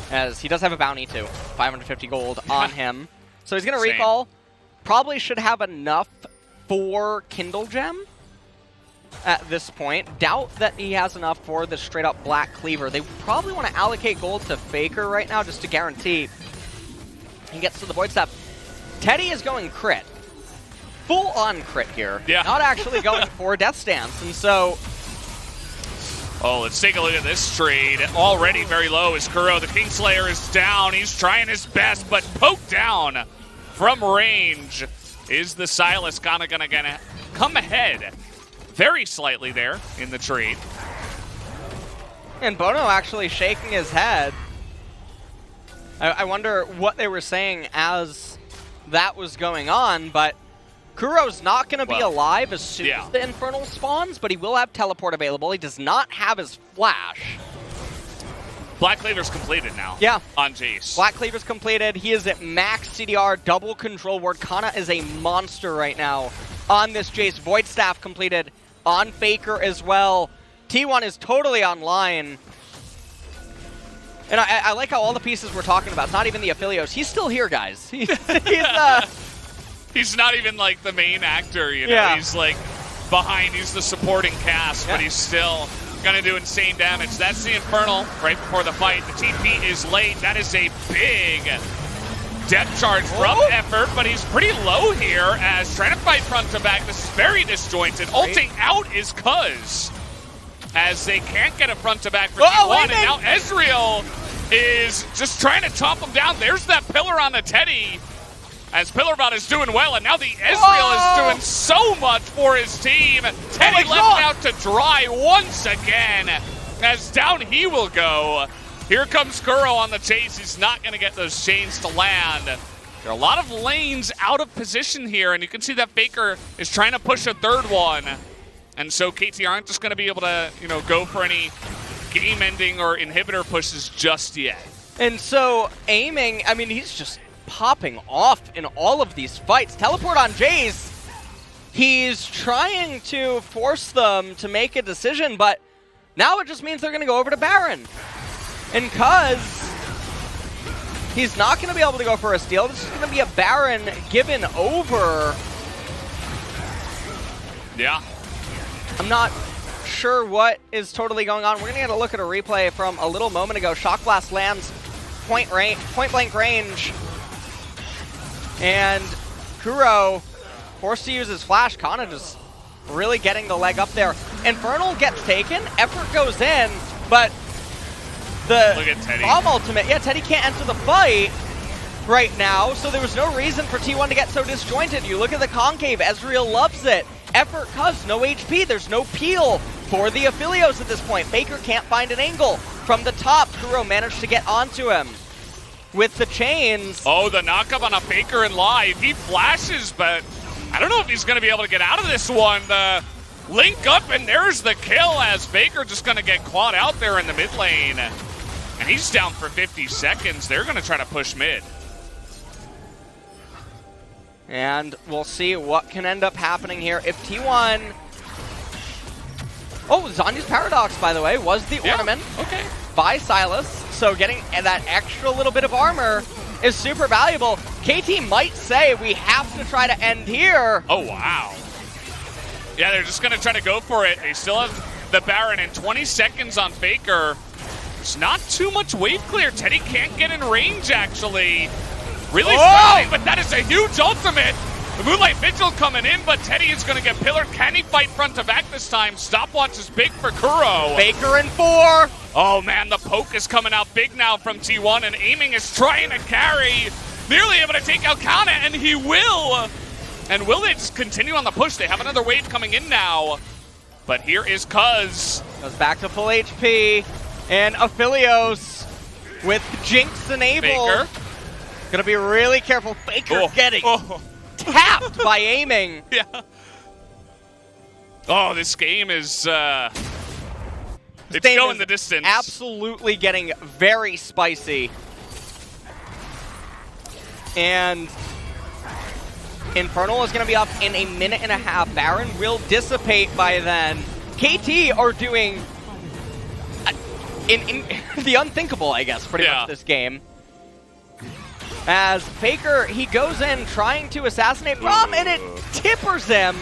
As he does have a bounty too, 550 gold on him. So he's going to recall. Probably should have enough for Kindle Gem at this point. Doubt that he has enough for the straight-up Black Cleaver. They probably want to allocate gold to Faker right now just to guarantee he gets to the Void Staff. Teddy is going crit. Full-on crit here. Yeah. Not actually going for Death Stance. And so... Oh, let's take a look at this trade. Already very low is Kuro. The Kingslayer is down. He's trying his best, but poked down from range. Is the Silas gonna come ahead very slightly there in the trade? And Bono actually shaking his head. I wonder what they were saying as that was going on, but Kuro's not going to be alive as soon as the Infernal spawns, but he will have teleport available. He does not have his flash. Black Cleaver's completed now. Yeah. On Jace. Black Cleaver's completed. He is at max CDR, double control ward. Kana is a monster right now on this Jace. Void Staff completed on Faker as well. T1 is totally online. And I like how all the pieces we're talking about, it's not even the Aphilios. He's still here, guys. He's not even like the main actor, you know. Yeah. He's like behind, he's the supporting cast, but he's still gonna do insane damage. That's the Infernal right before the fight. The TP is late. That is a big depth charge from Effort, but he's pretty low here as trying to fight front to back. This is very disjointed. Ulting out is Cuz as they can't get a front to back for T1, and now Ezreal is just trying to chomp him down. There's that pillar on the Teddy. As Pillarbot is doing well, and now the Ezreal is doing so much for his team. Teddy left out to dry once again, as down he will go. Here comes Kuro on the chase. He's not going to get those chains to land. There are a lot of lanes out of position here, and you can see that Faker is trying to push a third one. And so KT aren't just going to be able to, you know, go for any game-ending or inhibitor pushes just yet. And so aiming, I mean, he's just popping off in all of these fights. Teleport on Jace. He's trying to force them to make a decision, but now it just means they're going to go over to Baron. And Cuz, he's not going to be able to go for a steal. This is going to be a Baron given over. Yeah. I'm not sure what is totally going on. We're going to get a look at a replay from a little moment ago. Shock Blast lands point blank range. And Kuro forced to use his flash. Kana just really getting the leg up there. Infernal gets taken. Effort goes in, but the look at Teddy. bomb ultimate. Yeah, Teddy can't enter the fight right now, so there was no reason for T1 to get so disjointed. You look at the concave. Ezreal loves it. Effort Cuz, no HP. There's no peel for the Aphilios at this point. Faker can't find an angle. from the top. Kuro managed to get onto him with the chains. Oh, the knockup on a Faker in live. He flashes, but I don't know if he's going to be able to get out of this one. The link up, and there's the kill as Faker just going to get caught out there in the mid lane. And he's down for 50 seconds. They're going to try to push mid. And we'll see what can end up happening here. If T1... Oh, Zanya's Paradox, by the way, was the ornament by Silas. So getting that extra little bit of armor is super valuable. KT might say we have to try to end here. Oh, wow. Yeah, they're just going to try to go for it. They still have the Baron in 20 seconds on Faker. There's not too much wave clear. Teddy can't get in range, actually. Really struggling, but that is a huge ultimate. The Moonlight Vigil coming in, but Teddy is going to get pillared. Can he fight front to back this time? Stopwatch is big for Kuro. Faker in 4. Oh, man, the poke is coming out big now from T1, and aiming is trying to carry. Nearly able to take out Kana, and he will. And will they just continue on the push? They have another wave coming in now. But here is Cuz. Goes back to full HP. And Aphelios with Jinx enabled. Faker. Gonna be really careful. Faker getting tapped by aiming. Yeah. Oh, this game is it's going the distance. Absolutely getting very spicy. And Infernal is going to be up in a minute and a half. Baron will dissipate by then. KT are doing in the unthinkable, I guess, pretty much this game. As Faker, he goes in trying to assassinate Braum, and it tippers him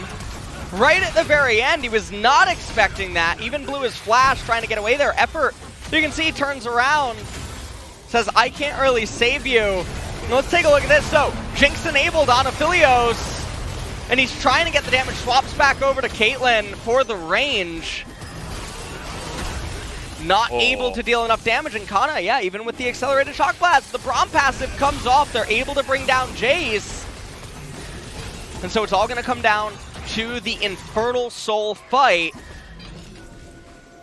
right at the very end. He was not expecting that. Even blew his flash trying to get away there. Effort, you can see he turns around, says, I can't really save you. Let's take a look at this. So, Jinx enabled on Aphelios, and he's trying to get the damage. Swaps back over to Caitlyn for the range. Not able to deal enough damage, and Kana, yeah, even with the accelerated shock blast, the Braum passive comes off. They're able to bring down Jace. And so it's all going to come down to the Infernal Soul fight.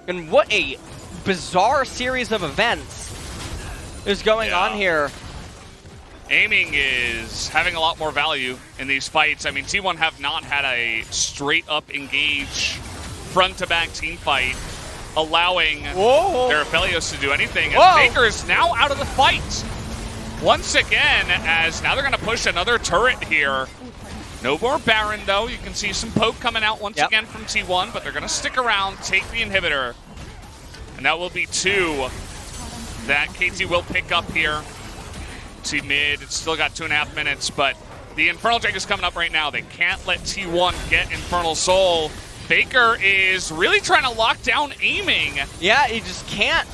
And what a bizarre series of events is going on here. Aiming is having a lot more value in these fights. I mean, T1 have not had a straight-up engage front-to-back team fight, allowing their Aphelios to do anything. And Faker is now out of the fight once again, as now they're going to push another turret here. No more Baron, though. You can see some poke coming out once again from T1, but they're going to stick around, take the inhibitor. And that will be 2 that KT will pick up here. See mid, it's still got 2.5 minutes, but the Infernal Drake is coming up right now. They can't let T1 get Infernal Soul. Faker is really trying to lock down aiming. Yeah, he just can't.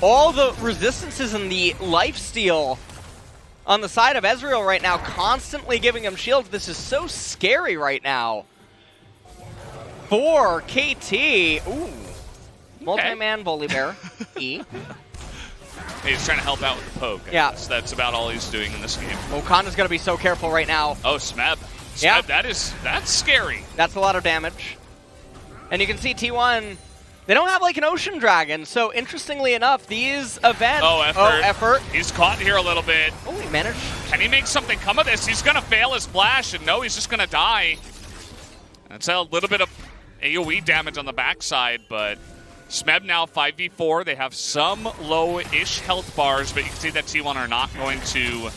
All the resistances and the lifesteal on the side of Ezreal right now, constantly giving him shields. This is so scary right now for KT. Ooh, multi-man Volibear. E. He's trying to help out with the poke. Yeah. That's about all he's doing in this game. Okana's going to be so careful right now. Oh, Smeb. Yeah. That's scary. That's a lot of damage. And you can see T1, they don't have like an Ocean Dragon, so interestingly enough, these events... Effort. He's caught here a little bit. Oh, he managed. Can he make something come of this? He's going to fail his flash, and no, he's just going to die. That's a little bit of AoE damage on the backside, but Smeb now 5v4. They have some low-ish health bars, but you can see that T1 are not going to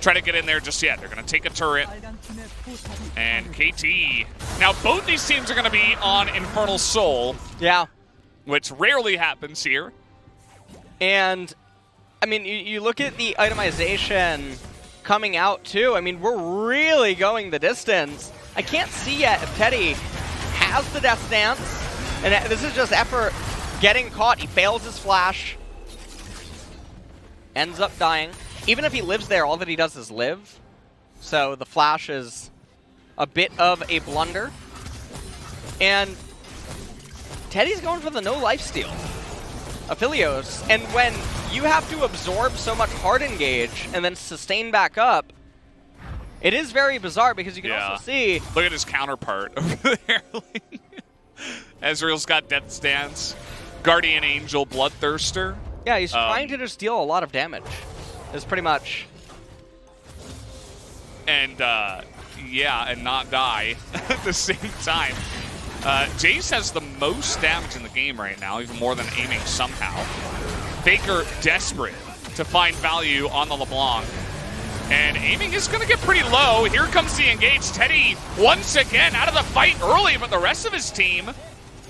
try to get in there just yet. They're going to take a turret. And KT. Now, both these teams are going to be on Infernal Soul. Yeah. Which rarely happens here. And, I mean, you look at the itemization coming out, too. I mean, we're really going the distance. I can't see yet if Teddy has the Death Dance. And this is just Effort getting caught. He fails his flash. Ends up dying. Even if he lives there, all that he does is live. So the flash is a bit of a blunder. And Teddy's going for the no lifesteal. Aphelios. And when you have to absorb so much hard engage and then sustain back up, it is very bizarre because you can also see... Look at his counterpart over there. Ezreal's got Death Stance. Guardian Angel Bloodthirster. Yeah, he's trying to just deal a lot of damage. Is pretty much. And yeah, and not die at the same time. Jace has the most damage in the game right now, even more than aiming somehow. Faker desperate to find value on the LeBlanc. And aiming is going to get pretty low. Here comes the engage. Teddy once again out of the fight early, but the rest of his team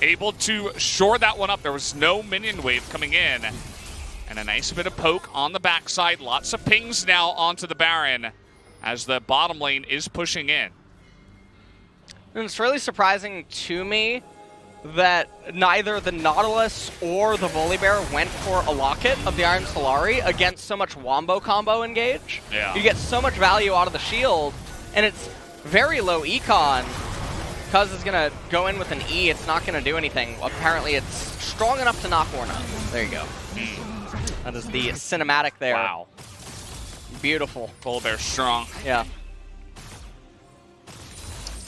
able to shore that one up. There was no minion wave coming in. And a nice bit of poke on the backside. Lots of pings now onto the Baron as the bottom lane is pushing in. And it's really surprising to me that neither the Nautilus or the Volibear went for a Locket of the Iron Solari against so much Wombo combo engage. Yeah. You get so much value out of the shield, and it's very low econ. Because it's going to go in with an E, it's not going to do anything. Apparently, it's strong enough to knock one up. There you go. That is the cinematic there. Wow. Beautiful. Volibear strong. Yeah.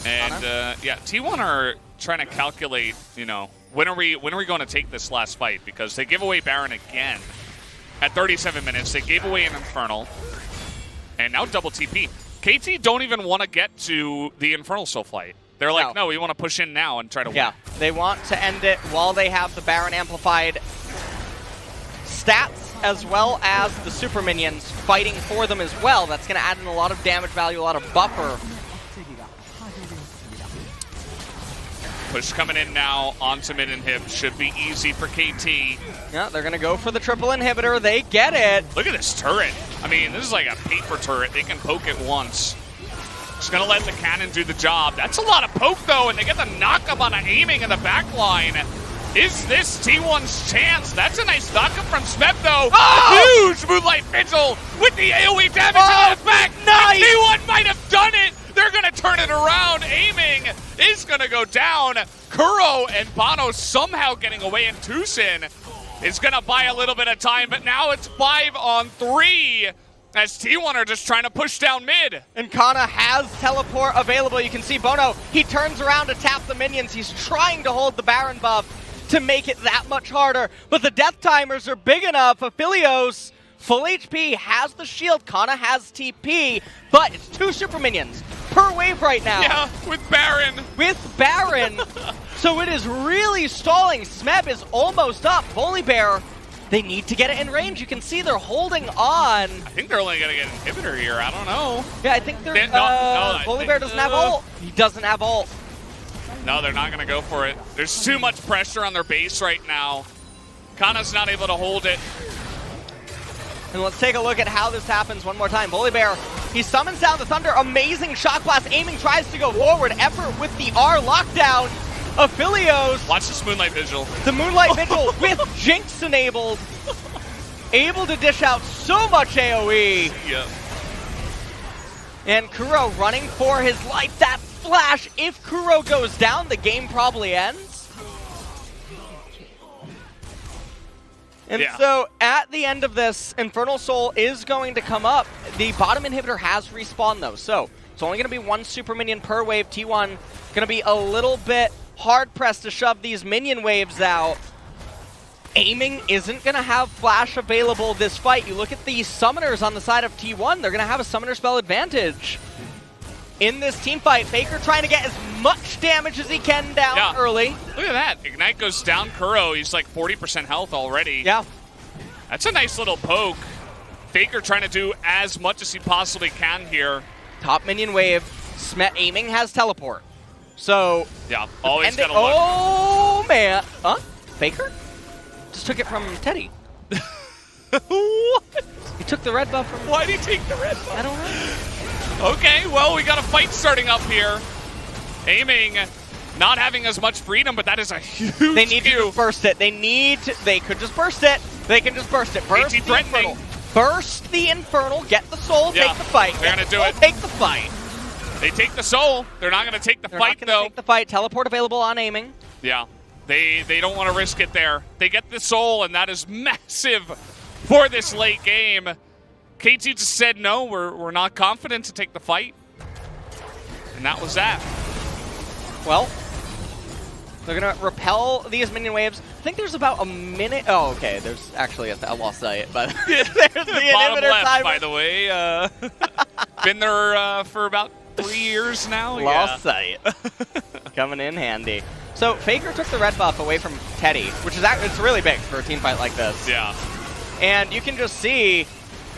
And yeah, T1 are trying to calculate, you know, when are we going to take this last fight? Because they give away Baron again at 37 minutes. They gave away an Infernal, and now double TP. KT don't even want to get to the Infernal Soul fight. They're like, no, we want to push in now and try to win. Yeah, they want to end it while they have the Baron amplified stats as well as the super minions fighting for them as well. That's going to add in a lot of damage value, a lot of buffer. Push coming in now onto mid inhib. Should be easy for KT. Yeah, they're going to go for the triple inhibitor. They get it. Look at this turret. I mean, this is like a paper turret. They can poke it once. Just going to let the cannon do the job. That's a lot of poke, though, and they get the knock-up on an aiming in the back line. Is this T1's chance? That's a nice knock-up from Smeb, though. Oh! Huge Moonlight Vigil with the AoE damage on his back. Nice! T1 might have done it. They're going to turn it around. Aiming is going to go down. Kuro and Bono somehow getting away, and Tucson is going to buy a little bit of time, but now it's 5-on-3 as T1 are just trying to push down mid. And Kana has teleport available. You can see Bono, he turns around to tap the minions. He's trying to hold the Baron buff to make it that much harder, but the death timers are big enough. Aphelios, full HP, has the shield. Kana has TP, but it's 2 super minions per wave right now. Yeah, with Baron. With Baron. So it is really stalling. Smeb is almost up. Volibear, they need to get it in range. You can see they're holding on. I think they're only going to get an inhibitor here. I don't know. Yeah, I think they're... Volibear doesn't have ult. He doesn't have ult. No, they're not going to go for it. There's too much pressure on their base right now. Kana's not able to hold it. And let's take a look at how this happens one more time. Volibear, he summons down the Thunder. Amazing Shock Blast. Aiming tries to go forward. Effort with the R lockdown. Aphelios. Watch this Moonlight Vigil. The Moonlight Vigil with Jinx enabled. Able to dish out so much AoE. Yeah. And Kuro running for his life. That flash. If Kuro goes down, the game probably ends. And so at the end of this, Infernal Soul is going to come up. The bottom inhibitor has respawned though, so it's only going to be 1 super minion per wave. T1 going to be a little bit hard-pressed to shove these minion waves out. Aiming isn't going to have flash available this fight. You look at the summoners on the side of T1, they're going to have a summoner spell advantage in this team fight. Faker trying to get as much damage as he can down early. Look at that. Ignite goes down Kuro. He's like 40% health already. Yeah. That's a nice little poke. Faker trying to do as much as he possibly can here. Top minion wave. Smet aiming has teleport. So... yeah, always got to look. Oh, man. Huh? Faker? Just took it from Teddy. What? He took the red buff from... Why did he take the red buff? I don't know. Okay, well, we got a fight starting up here. Aiming, not having as much freedom, but that is a huge They need skew. to just burst it. They could just burst it. They can just burst it. Burst the Infernal. Burst the Infernal. Get the soul. Yeah, take the fight. they're gonna do it. Take the fight. They take the soul. They're not going to take the fight, They're not gonna take the fight. Teleport available on aiming. Yeah, they don't want to risk it there. They get the soul, and that is massive for this late game. KT just said, no, we're not confident to take the fight. And that was that. Well, They're going to repel these minion waves. I think there's about a minute. Oh, okay. There's actually a lost sight, but there's the Bottom inhibitor left, timer. by the way. Been there for about 3 years now. Lost sight. Coming in handy. So Faker took the red buff away from Teddy, which is it's really big for a team fight like this. Yeah. And you can just see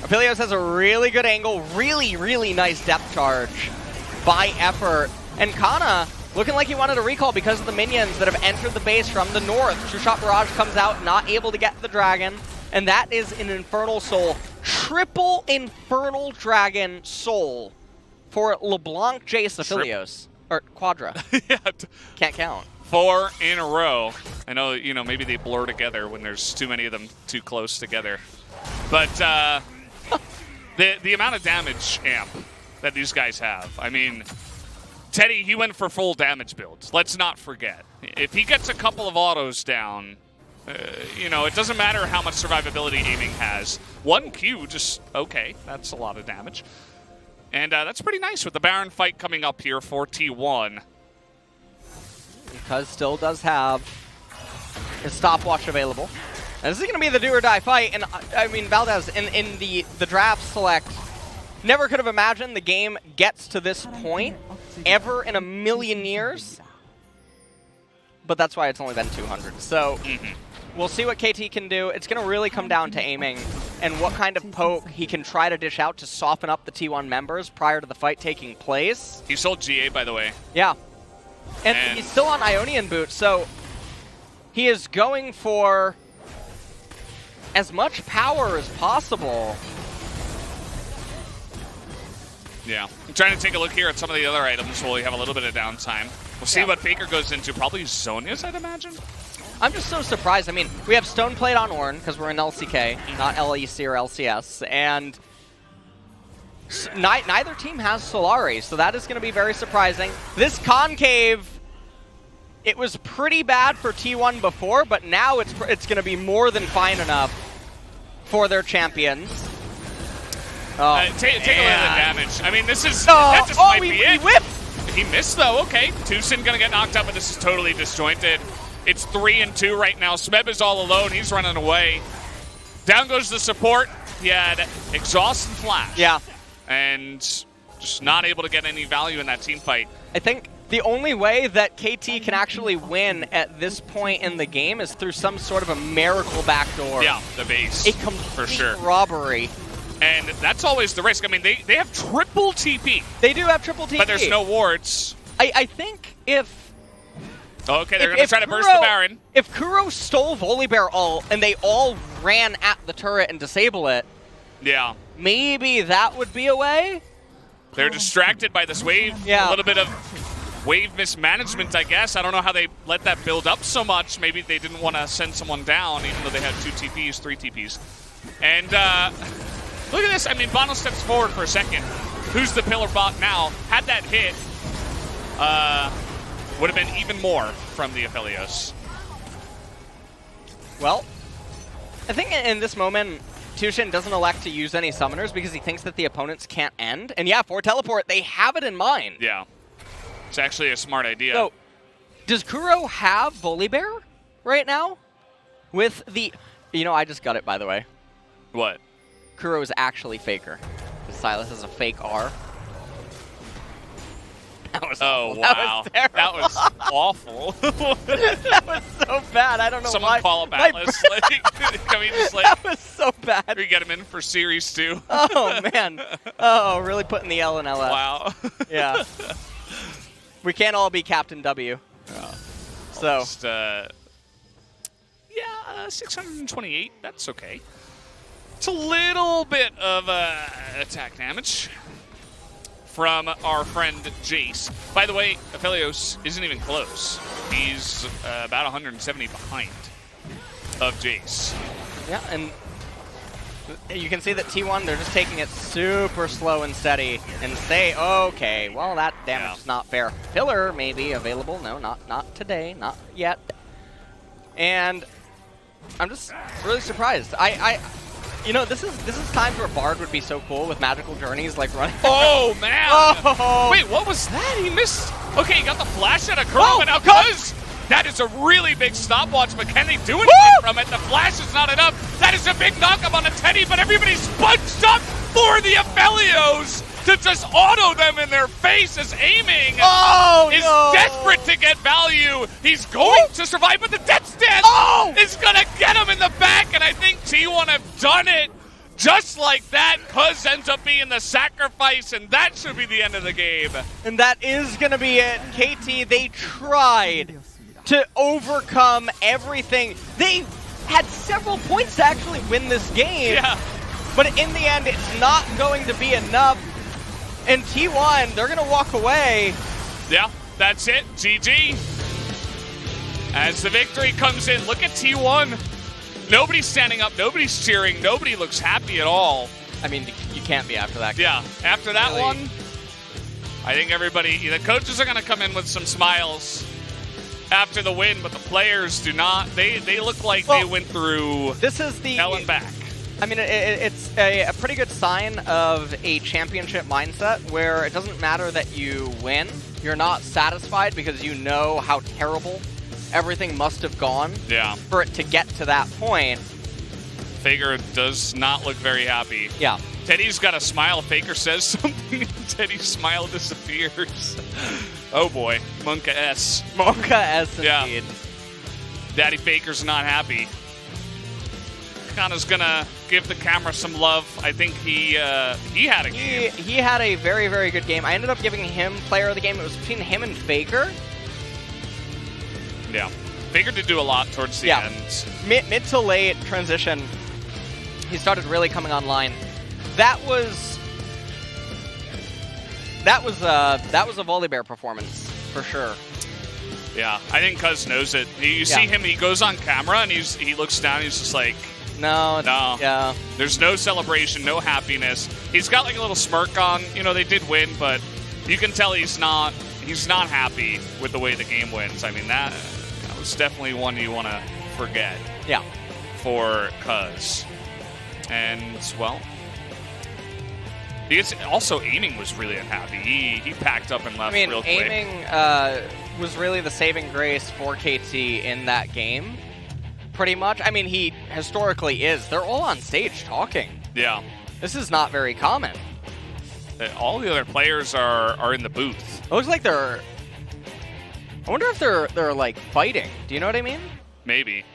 Aphelios has a really good angle, really nice depth charge by Effort. And Kana looking like he wanted a recall because of the minions that have entered the base from the north. Two-Shot Barrage comes out, not able to get the dragon. And that is an Infernal Soul. Triple Infernal Dragon Soul for LeBlanc, Jace, Aphelios. Or Quadra. Yeah. Can't count. 4 in a row. I know, maybe they blur together when there's too many of them too close together. But the amount of damage amp that these guys have, I mean, Teddy, he went for full damage builds. Let's not forget. If he gets a couple of autos down, it doesn't matter how much survivability aiming has. 1 Q, just okay. That's a lot of damage. And that's pretty nice with the Baron fight coming up here for T1. Because still does have his stopwatch available. And this is going to be the do-or-die fight. And I mean, Valdez, in the draft select, never could have imagined the game gets to this point ever in a million years. But that's why it's only been 200. So we'll see what KT can do. It's going to really come down to aiming and what kind of poke he can try to dish out to soften up the T1 members prior to the fight taking place. He sold GA, by the way. Yeah. And he's still on Ionian boots, so he is going for as much power as possible. Yeah. I'm trying to take a look here at some of the other items while we have a little bit of downtime. We'll see what Faker goes into. Probably Zonia's, I'd imagine. I'm just so surprised. I mean, we have Stoneplate on Ornn because we're in LCK, not LEC or LCS, and neither team has Solari, so that is going to be very surprising. This Concave, it was pretty bad for T1 before, but now it's going to be more than fine enough for their champions. Oh, take a look at the damage. I mean, this is that just might be it. He whipped. He missed though. Okay, Tucson gonna get knocked out, but this is totally disjointed. It's 3-2 right now. Smeb is all alone. He's running away. Down goes the support. He had exhaust and flash. Yeah. And just not able to get any value in that team fight. I think the only way that KT can actually win at this point in the game is through some sort of a miracle backdoor. Yeah, the base. A complete for sure. robbery. And that's always the risk. I mean, they have triple TP. They do have triple TP. But there's no wards. I think if... Okay, they're going to try to burst the Baron. If Kuro stole Volibear ult and they all ran at the turret and disable it, yeah, maybe that would be a way? They're distracted by this wave. Yeah. A little bit of wave mismanagement, I guess. I don't know how they let that build up so much. Maybe they didn't want to send someone down, even though they had 2 TPs, 3 TPs. And look at this. I mean, Bono steps forward for a second. Who's the pillar bot now? Had that hit, would have been even more from the Aphelios. Well, I think in this moment, Tushin doesn't elect to use any summoners because he thinks that the opponents can't end. And yeah, for teleport, they have it in mind. Yeah. It's actually a smart idea. So, does Kuro have Volibear right now? With the... You know, I just got it, by the way. What? Kuro is actually Faker. Silas is a fake R. That was awful. Wow. That was That was awful. that was so bad. I don't know Someone why. call up Atlas. Can we just That was so bad. we get him in for Series 2? Oh, man. Oh, really putting the L in LF. Wow. Yeah. We can't all be Captain W. Yeah. So. Just, 628. That's okay. It's a little bit of attack damage from our friend Jace. By the way, Aphelios isn't even close. He's about 170 behind of Jace. Yeah, and you can see that T1, they're just taking it super slow and steady and say, okay, well, that damage is not fair. Pillar may be available. No, not today, not yet. And I'm just really surprised. You know, this is times where Bard would be so cool with magical journeys like running. Oh man! Oh. Wait, what was that? He missed. Okay, he got the flash out of Kuro, Oh, and now God. Cuz That is a really big stopwatch, but can they do anything from it? The flash is not enough. That is a big knock-up on a Teddy, but everybody's bunched up for the Aphelios to just auto them in their face as aiming is desperate to get value. He's going to survive, but the Death Dance is going to get him in the back, and I think T1 have done it. Just like that, Cuz ends up being the sacrifice, and that should be the end of the game. And that is going to be it. KT, they tried to overcome everything. They had several points to actually win this game. Yeah. But in the end, it's not going to be enough. And T1, they're going to walk away. Yeah, that's it. GG. As the victory comes in, look at T1. Nobody's standing up, nobody's cheering, nobody looks happy at all. I mean, you can't be after that. Yeah, after that really. one, I think everybody, the coaches are going to come in with some smiles after the win, but the players do not. They look like they went through this is the hell and back. I mean, it's a pretty good sign of a championship mindset where it doesn't matter that you win. You're not satisfied because you know how terrible everything must have gone for it to get to that point. Faker does not look very happy. Yeah. Teddy's got a smile. Faker says something, and Teddy's smile disappears. Oh boy, Monka S. Monka S indeed. Daddy Faker's not happy. Kana's gonna give the camera some love. I think he had a game. He had a very, very good game. I ended up giving him player of the game. It was between him and Faker. Yeah. Faker did do a lot towards the end. Mid to late transition, he started really coming online. That was a Volibear performance for sure. Yeah, I think Cuz knows it. You see him, he goes on camera and he looks down, he's just like, no. Yeah. There's no celebration, no happiness. He's got like a little smirk on. You know, they did win, but you can tell he's not happy with the way the game wins. I mean, that was definitely one you want to forget. Yeah. For Cuz. And, well, because also aiming was really unhappy. He packed up and left real quick. Aiming was really the saving grace for KT in that game. Pretty much. I mean, he historically is. They're all on stage talking. Yeah. This is not very common. All the other players are in the booth. It looks like they're... I wonder if they're like fighting. Do you know what I mean? Maybe.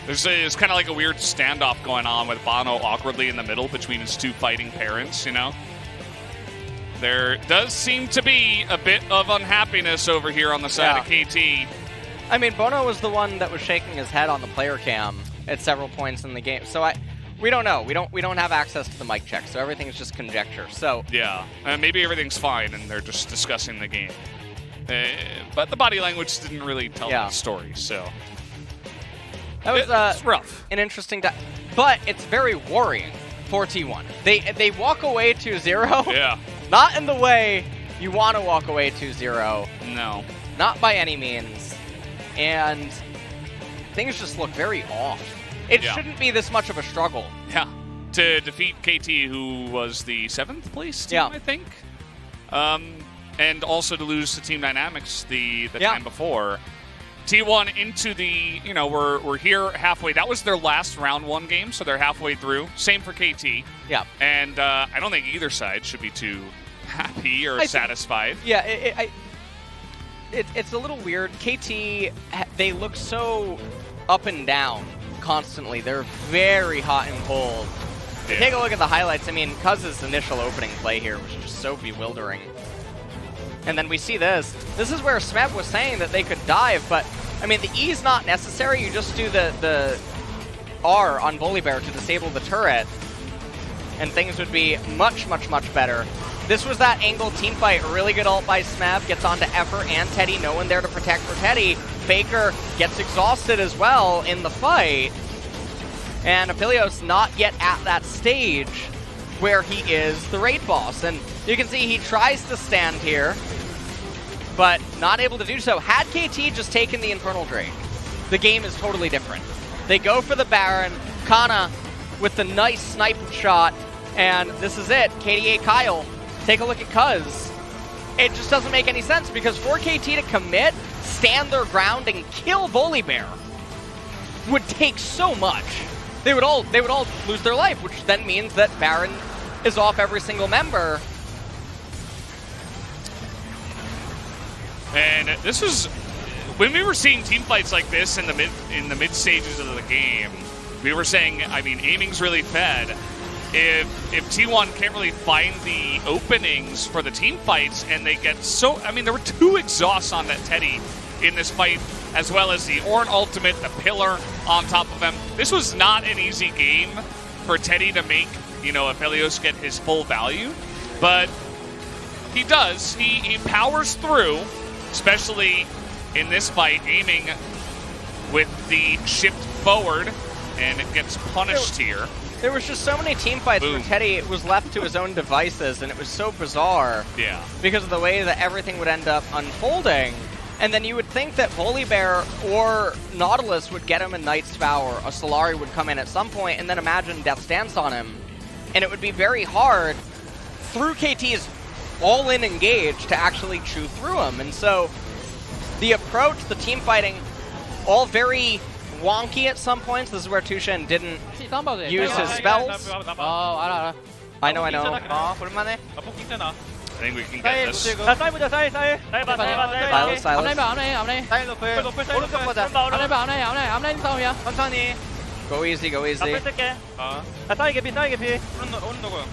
There's kind of like a weird standoff going on with Bono awkwardly in the middle between his two fighting parents, you know? There does seem to be a bit of unhappiness over here on the side of KT. I mean, Bono was the one that was shaking his head on the player cam at several points in the game. So we don't know. We don't have access to the mic check, so everything's just conjecture. So yeah, maybe everything's fine and they're just discussing the game. But the body language didn't really tell the story, so that was it's rough. An interesting but it's very worrying for T1. They walk away 2-0. Yeah. Not in the way you want to walk away 2-0. No. Not by any means. And things just look very off. It shouldn't be this much of a struggle. Yeah. To defeat KT, who was the 7th place team, I think. And also to lose to Team Dynamics the time before. T1 into the, we're here halfway. That was their last round 1 game, so they're halfway through. Same for KT. Yeah. And I don't think either side should be too happy or satisfied. It's a little weird. KT, they look so up and down constantly. They're very hot and cold. Yeah. Take a look at the highlights. I mean, Cuz's initial opening play here was just so bewildering. And then we see this. This is where Smeb was saying that they could dive, but, I mean, the E's not necessary. You just do the R on Volibear to disable the turret, and things would be much, much, much better. This was that angle team fight. Really good ult by Smeb. Gets onto Effer and Teddy. No one there to protect for Teddy. Faker gets exhausted as well in the fight. And Aphelios not yet at that stage where he is the raid boss. And you can see he tries to stand here, but not able to do so. Had KT just taken the Infernal Drake, the game is totally different. They go for the Baron. Kana with the nice snipe shot. And this is it. KDA Kyle. Take a look at Cuz. It just doesn't make any sense because for KT to commit, stand their ground and kill Volibear would take so much. They would all lose their life, which then means that Baron is off every single member. And this was when we were seeing team fights like this in the mid stages of the game. We were saying, I mean, aiming's really fed. If T1 can't really find the openings for the team fights, and they get so, I mean, there were 2 exhausts on that Teddy in this fight, as well as the Ornn ultimate, the pillar on top of him. This was not an easy game for Teddy to make, you know, Aphelios get his full value, but he does. He powers through, especially in this fight, aiming with the shift forward, and it gets punished here. There was just so many team fights Boom. where Teddy was left to his own devices, and it was so bizarre. Yeah. Because of the way that everything would end up unfolding. And then you would think that Volibear or Nautilus would get him a Knight's Vow, or a Solari would come in at some point, and then imagine Death's Dance on him. And it would be very hard, through KT's all-in engage, to actually chew through him. And so, the approach, the team fighting, all very wonky at some points. This is where Tushen didn't use his spells. I know. 볼만해? I think we can get this. 자, 사이 보자, 사이. Silas. 사이 높을. 오른쪽 보자. 천천히. Go easy. 앞을 쓸게. 자, 사이 개피. 오른쪽으로.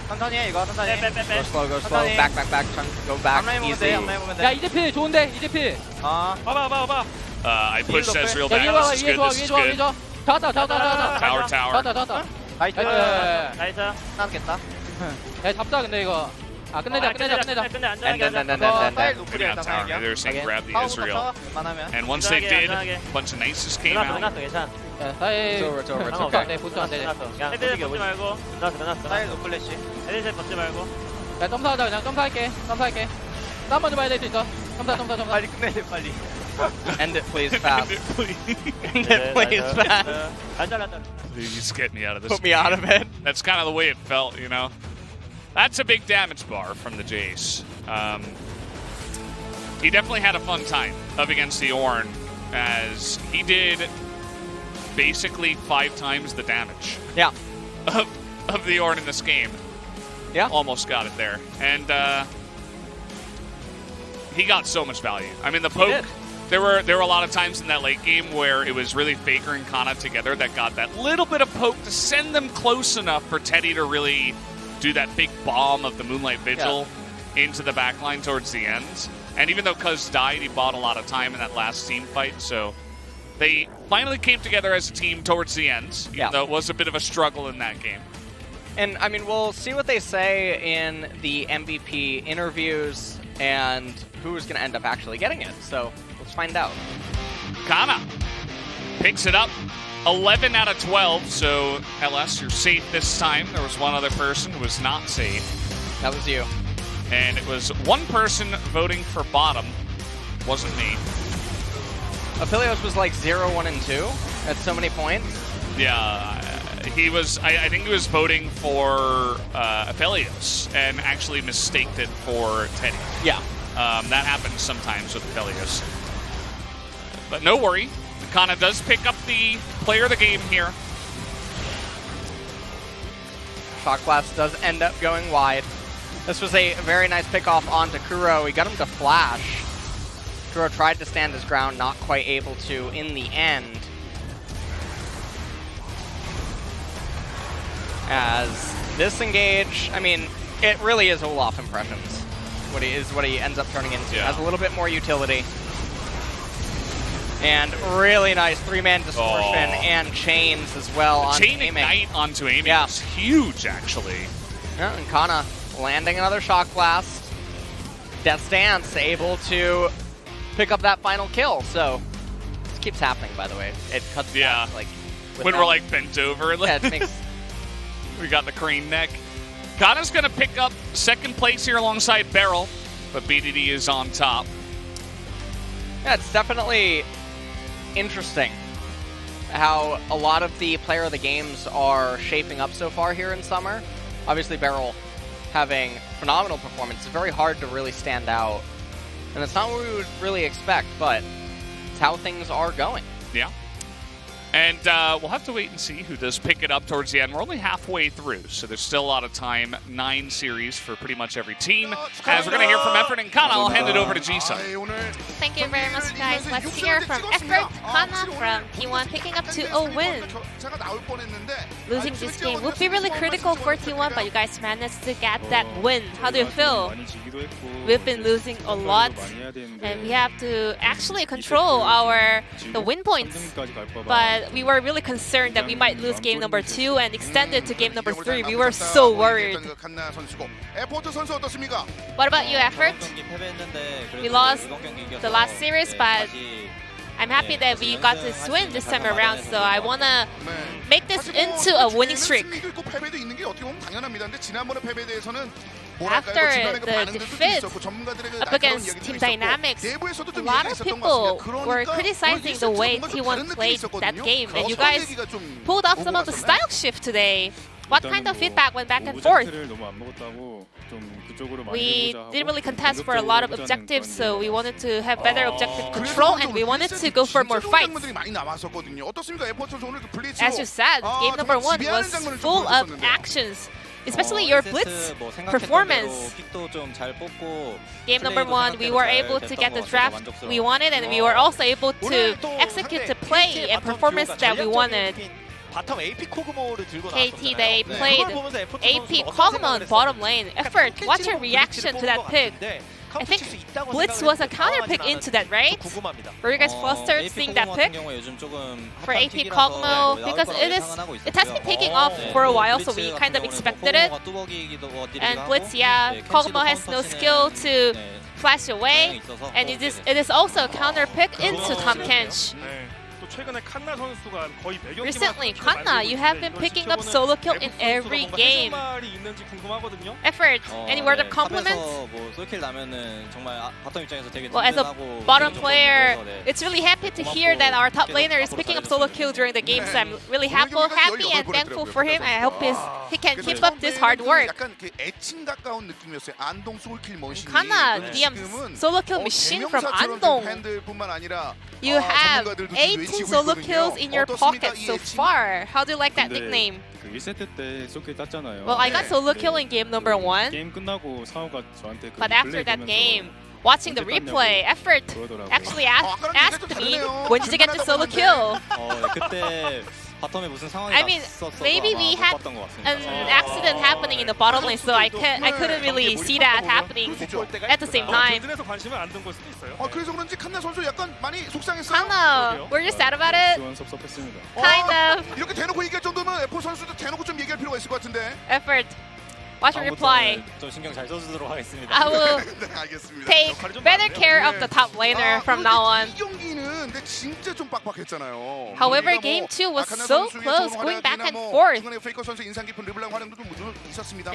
천천히 해, 이거. 천천히. Go slow. Back. Chunk, go back. 앞라인 보면 돼, Easy. 앞라인 보면 돼. 야 이제필 좋은데 이제필. 봐봐. I pushed Ezreal 야 down. 위에 와 This is 위에 good. 좋아 This 위에 is 좋아 위에 good. 좋아. 잡았다. Tower. 나이스. 나이스. 나겠다. 야 잡자 근데 이거. 끝내자. 근데 안전하게 하자. And. 사이 Maybe 노플이야, not tower. Maybe they were saying grab the Ezreal. 웬만하면. And once they did, a bunch of Nices came out. 괜찮아. 야 사이. It's over. It's 보트 안 okay. 돼. 보트 안 돼. 애들 벗지 말고. 사이 노플래시. 애들 벗지 말고. 야 점사하자 그냥 점사할게. 땀 먼저 봐야 될 수 있어. 점사. 빨리 끝내야 돼, 빨리. End it, please, fast. End it, please, fast. 안전. Dude, just get me out of this. Put me out of it. That's kind of the way it felt, you know. That's a big damage bar from the Jace. He definitely had a fun time up against the Ornn, as he did basically 5 times the damage Yeah. of the Ornn in this game. Yeah. Almost got it there. And he got so much value. I mean, the poke, there were a lot of times in that late game where it was really Faker and Kana together that got that little bit of poke to send them close enough for Teddy to really do that big bomb of the Moonlight Vigil into the backline towards the end. And even though Cuz died, he bought a lot of time in that last team fight, so they finally came together as a team towards the end, even though it was a bit of a struggle in that game. And, I mean, we'll see what they say in the MVP interviews and who's going to end up actually getting it. So, let's find out. Kana picks it up. 11 out of 12, so LS, you're safe this time. There was one other person who was not safe. That was you. And it was one person voting for bottom. Wasn't me. Aphelios was like 0, 1, and 2 at so many points. Yeah, he was, I think he was voting for Aphelios and actually mistaked it for Teddy. Yeah. That happens sometimes with Aphelios. But no worry. Kana does pick up the player of the game here. Shock Blast does end up going wide. This was a very nice pickoff onto Kuro. He got him to flash. Kuro tried to stand his ground, not quite able to in the end. As this engage, I mean, it really is Olaf impressions. What he ends up turning into. Yeah. Has a little bit more utility. And really nice 3-man distortion and chains as well on Chain aiming. Ignite onto aiming Yeah. is huge, actually. Yeah, and Kana landing another Shock Blast. Death's Dance able to pick up that final kill. So this keeps happening, by the way. It cuts back, like when we're like bent over. Yeah, it makes we got the crane neck. Kana's gonna pick up second place here alongside Beryl, but BDD is on top. Yeah, it's definitely interesting how a lot of the player of the games are shaping up so far here in Summer. Obviously, Beryl having phenomenal performance. It's very hard to really stand out And it's not what we would really expect, but it's how things are going. Yeah. And we'll have to wait and see who does pick it up towards the end. We're only halfway through, so there's still a lot of time. 9 series for pretty much every team. As we're going to hear from Effort and Kana, I'll hand it over to G-Sun. Thank you very much, guys. Let's hear from Effort Kana from T1 picking up to a win. Losing this game would be really critical for T1, but you guys managed to get that win. How do you feel? We've been losing a lot, and we have to actually control the win points. But we were really concerned that we might lose game number 2 and extend it to game number 3. We were so worried. What about you, Effort? We lost the last series, but I'm happy that we got this win this time around, so I want to make this into a winning streak. After the defeat up against Team Dynamics, a lot of people were criticizing the way T1 played that game, and you guys pulled off some of the style shift today. What kind of feedback went back and forth? We didn't really contest for a lot of objectives, so we wanted to have better objective control, and we wanted to go for more fights. As you said, game number 1 was full of actions. Especially your blitz performance. Game number 1, we were able to get the draft we wanted, and we were also able to execute the play and performance that we wanted. KT, they played AP Kog'Maw on bottom lane. Effort, what's your reaction to that pick? I think Blitz was a counter pick into that, right? Were you guys flustered seeing that pick for AP Kog'Maw? Because it has been taking off for a while, so we kind of expected it. And Blitz, yeah, Kog'Maw has no skill to flash away, and it is also a counter pick into Tom Kench. Recently, Kana, you have been picking up solo kill in every game. Effort, any word of compliment? Well, as a bottom player, it's really happy to hear that our top laner is picking up solo kill during the game, so I'm really happy and thankful for him. I hope he can keep up this hard work. Kana, DM solo kill machine from Andong. You have 18 solo kills in your pocket so far. How do you like that nickname? Well, I got solo kill in game number 1. But after that game, watching the replay, Effort actually asked me, when did you get the solo kill? I mean, maybe we had an accident happening in the bottom lane, so I couldn't really see that happening at the same time. Kana, were you sad about it? Kind of. Effort. Watch your reply. I will take better care of the top laner from now on. However, game 2 was so close, going back and forth. I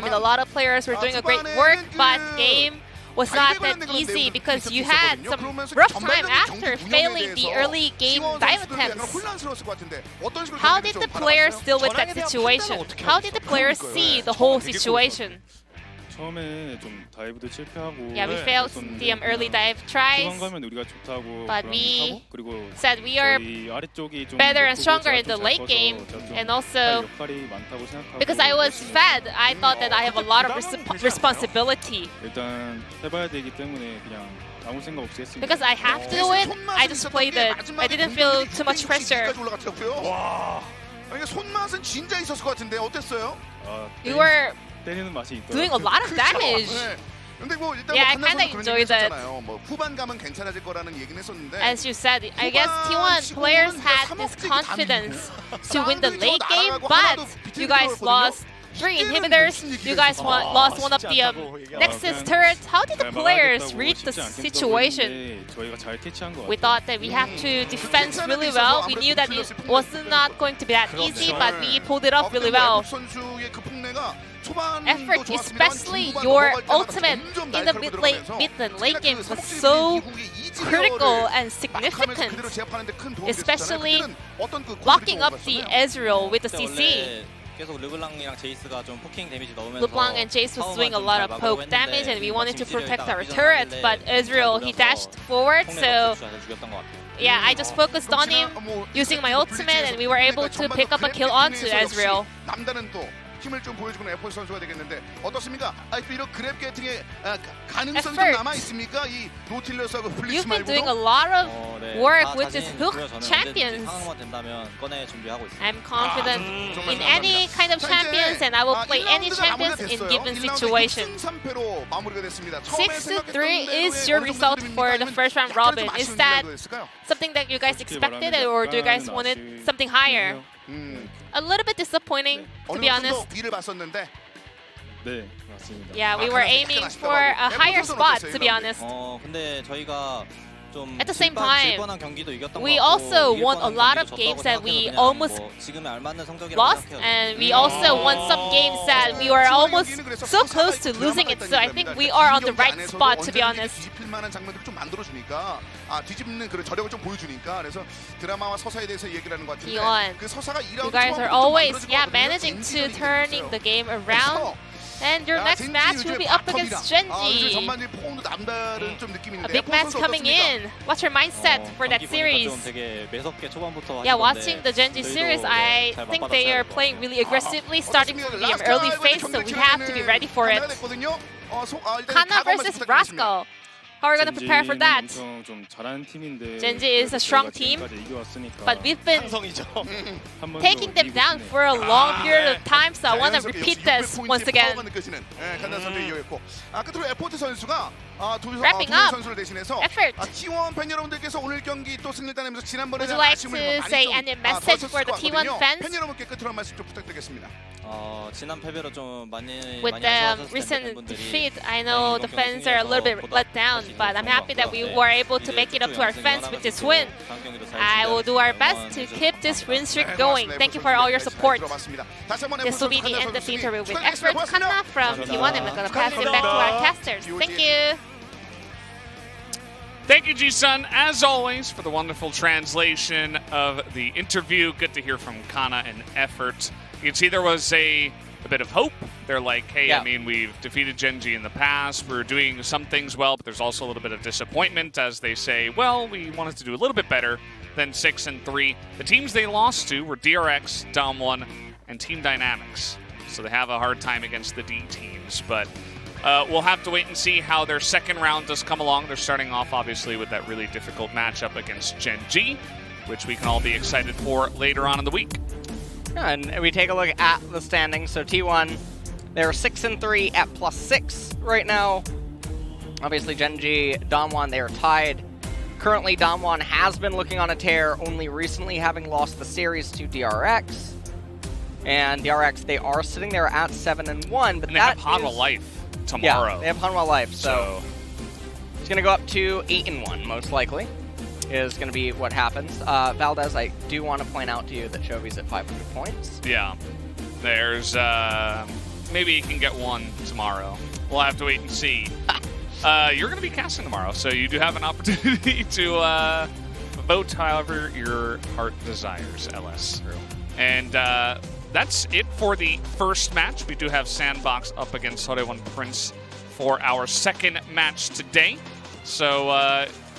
mean, a lot of players were doing a great work, but game was not that easy because you had some rough time after failing the early game dive attempts. How did the players deal with that situation? How did the players see the whole situation? Yeah, we failed the early dive tries, but we said we are better and stronger in the late game, and also because I was fed, I thought that I have a lot of responsibility. Because I have to do it, I just played it. I didn't feel too much pressure. You were doing a lot of damage. Yeah, I kind of enjoyed it. As you said, I guess T1 players had this confidence to win the late game, but you guys lost 3 inhibitors, you guys lost one of the Nexus turrets. How did the players read the situation? We thought that we had to defend really well. We knew that it was not going to be that easy, but we pulled it off really well. Effort, especially your ultimate in the mid and late games was so critical and significant, especially locking up the Ezreal with the CC. 계속 르블랑이랑 제이스가 좀 포킹 데미지 넣으면서 LeBlanc and Jace was doing a lot of poke damage, and we wanted to protect our turret, but Israel, he dashed forward, so yeah, I just focused on him using my ultimate, and we were able to pick up a kill onto Ezreal. 남다른 또 힘을 좀 보여주는 에포스 선수가 되겠는데 어떻습니까? 이런 그랩 게이팅의 가능성이 좀 남아 있습니까? 이 노틸러스하고 블리츠 You've been 말고도 doing a lot of work with this hook champions. 상황만 된다면 꺼내 준비하고 있습니다. I'm confident in any kind of champions, and I will play any champions in given situations. 3패로 마무리가 됐습니다. 6-3 is your result for the first round robin. Is that something that you guys expected, or do you guys wanted something higher? A little bit disappointing, to be honest. 위를 봤었는데 네, 맞습니다. Yeah, we were aiming for a higher spot, to be honest. 근데 저희가 좀 At the same time, 뻔한 경기도 이겼던 we 것 같고, also won a 뻔한 lot of 경기도 games 졌다고 that we 생각해서 그냥 almost 뭐 지금에 알맞는 성적이라고 lost, 생각해요. and we also won some games that we were almost so close to losing it. So I think we are on the right spot, to be honest. 뒤집힐 만한 장면들을 좀 만들어주니까 뒤집는 그런 저력을 좀 보여주니까 그래서 드라마와 서사에 대해서 얘기를 하는 것 같은데 T1, 그 서사가 2라운드 you guys are always managing to turning the game around. And your next match will be up against Genji. A big match coming in. What's your mindset for that series? Yeah, watching the Genji series, I think they are playing really aggressively, starting from the early phase, so we have to be ready for it. Kana versus Rascal. How are we going to prepare for that? Genji is a strong team, but we've been taking them down for a long period of time, so I want to repeat this once again. Wrapping up, effort. Would you like to say any message for the T1 fans? With the recent defeat, I know the fans are a little bit let down, but I'm happy that we were able to make it up to our fans with this win. I will do our best to keep this win streak going. Thank you for all your support. This will be the end of the interview with Effort Kanna from T1, and we're going to pass it back to our casters. Thank you. Thank you, Ji-sun, as always, for the wonderful translation of the interview. Good to hear from Kana and Effort. You can see there was a bit of hope. They're like, hey, I mean, we've defeated Genji in the past. We're doing some things well, but there's also a little bit of disappointment as they say, well, we wanted to do a little bit better than 6-3. The teams they lost to were DRX, Dom1, and Team Dynamics. So they have a hard time against the D teams, but we'll have to wait and see how their second round does come along. They're starting off, obviously, with that really difficult matchup against Genji, which we can all be excited for later on in the week. And we take a look at the standings. So T1, they're 6-3 at +6 right now. Obviously, Genji, Dom1, they are tied. Currently, Dom1 has been looking on a tear, only recently having lost the series to DRX. And DRX, they are sitting there at 7-1, but and they have Hanwha Life tomorrow. Yeah, they have Hanwha Life, so it's going to go up to 8-1, most likely, is going to be what happens. Valdez, I do want to point out to you that Chovy's at 500 points. Yeah, there's maybe you can get one tomorrow. We'll have to wait and see. You're going to be casting tomorrow, so you do have an opportunity to vote however your heart desires, LS. And that's it for the first match. We do have Sandbox up against Horewan Prince for our second match today. So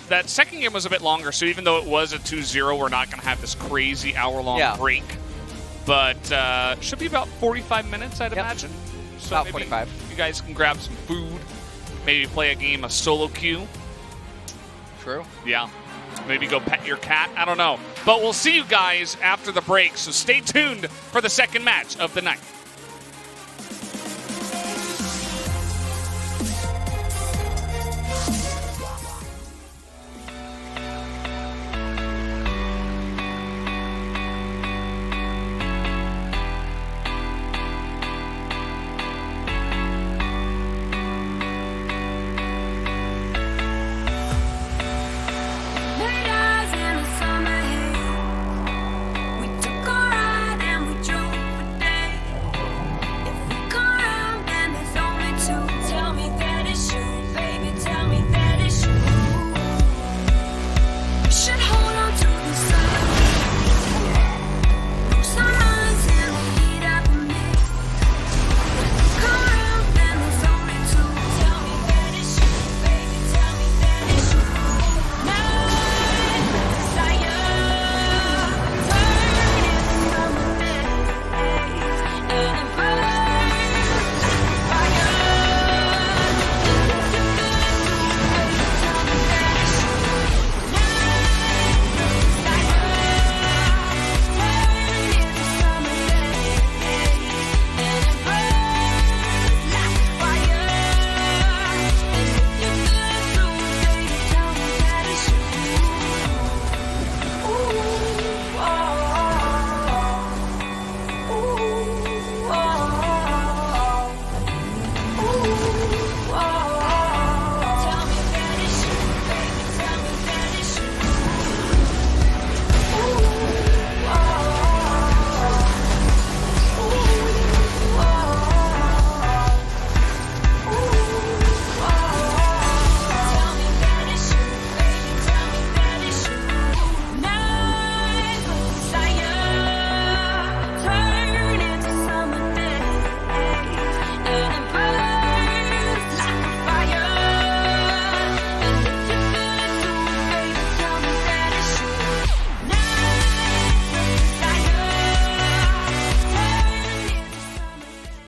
that second game was a bit longer, so even though it was a 2-0, we're not going to have this crazy hour-long break. But should be about 45 minutes, I'd imagine. So about 45. You guys can grab some food, maybe play a game of solo queue. True. Yeah. Maybe go pet your cat. I don't know. But we'll see you guys after the break, so stay tuned for the second match of the night.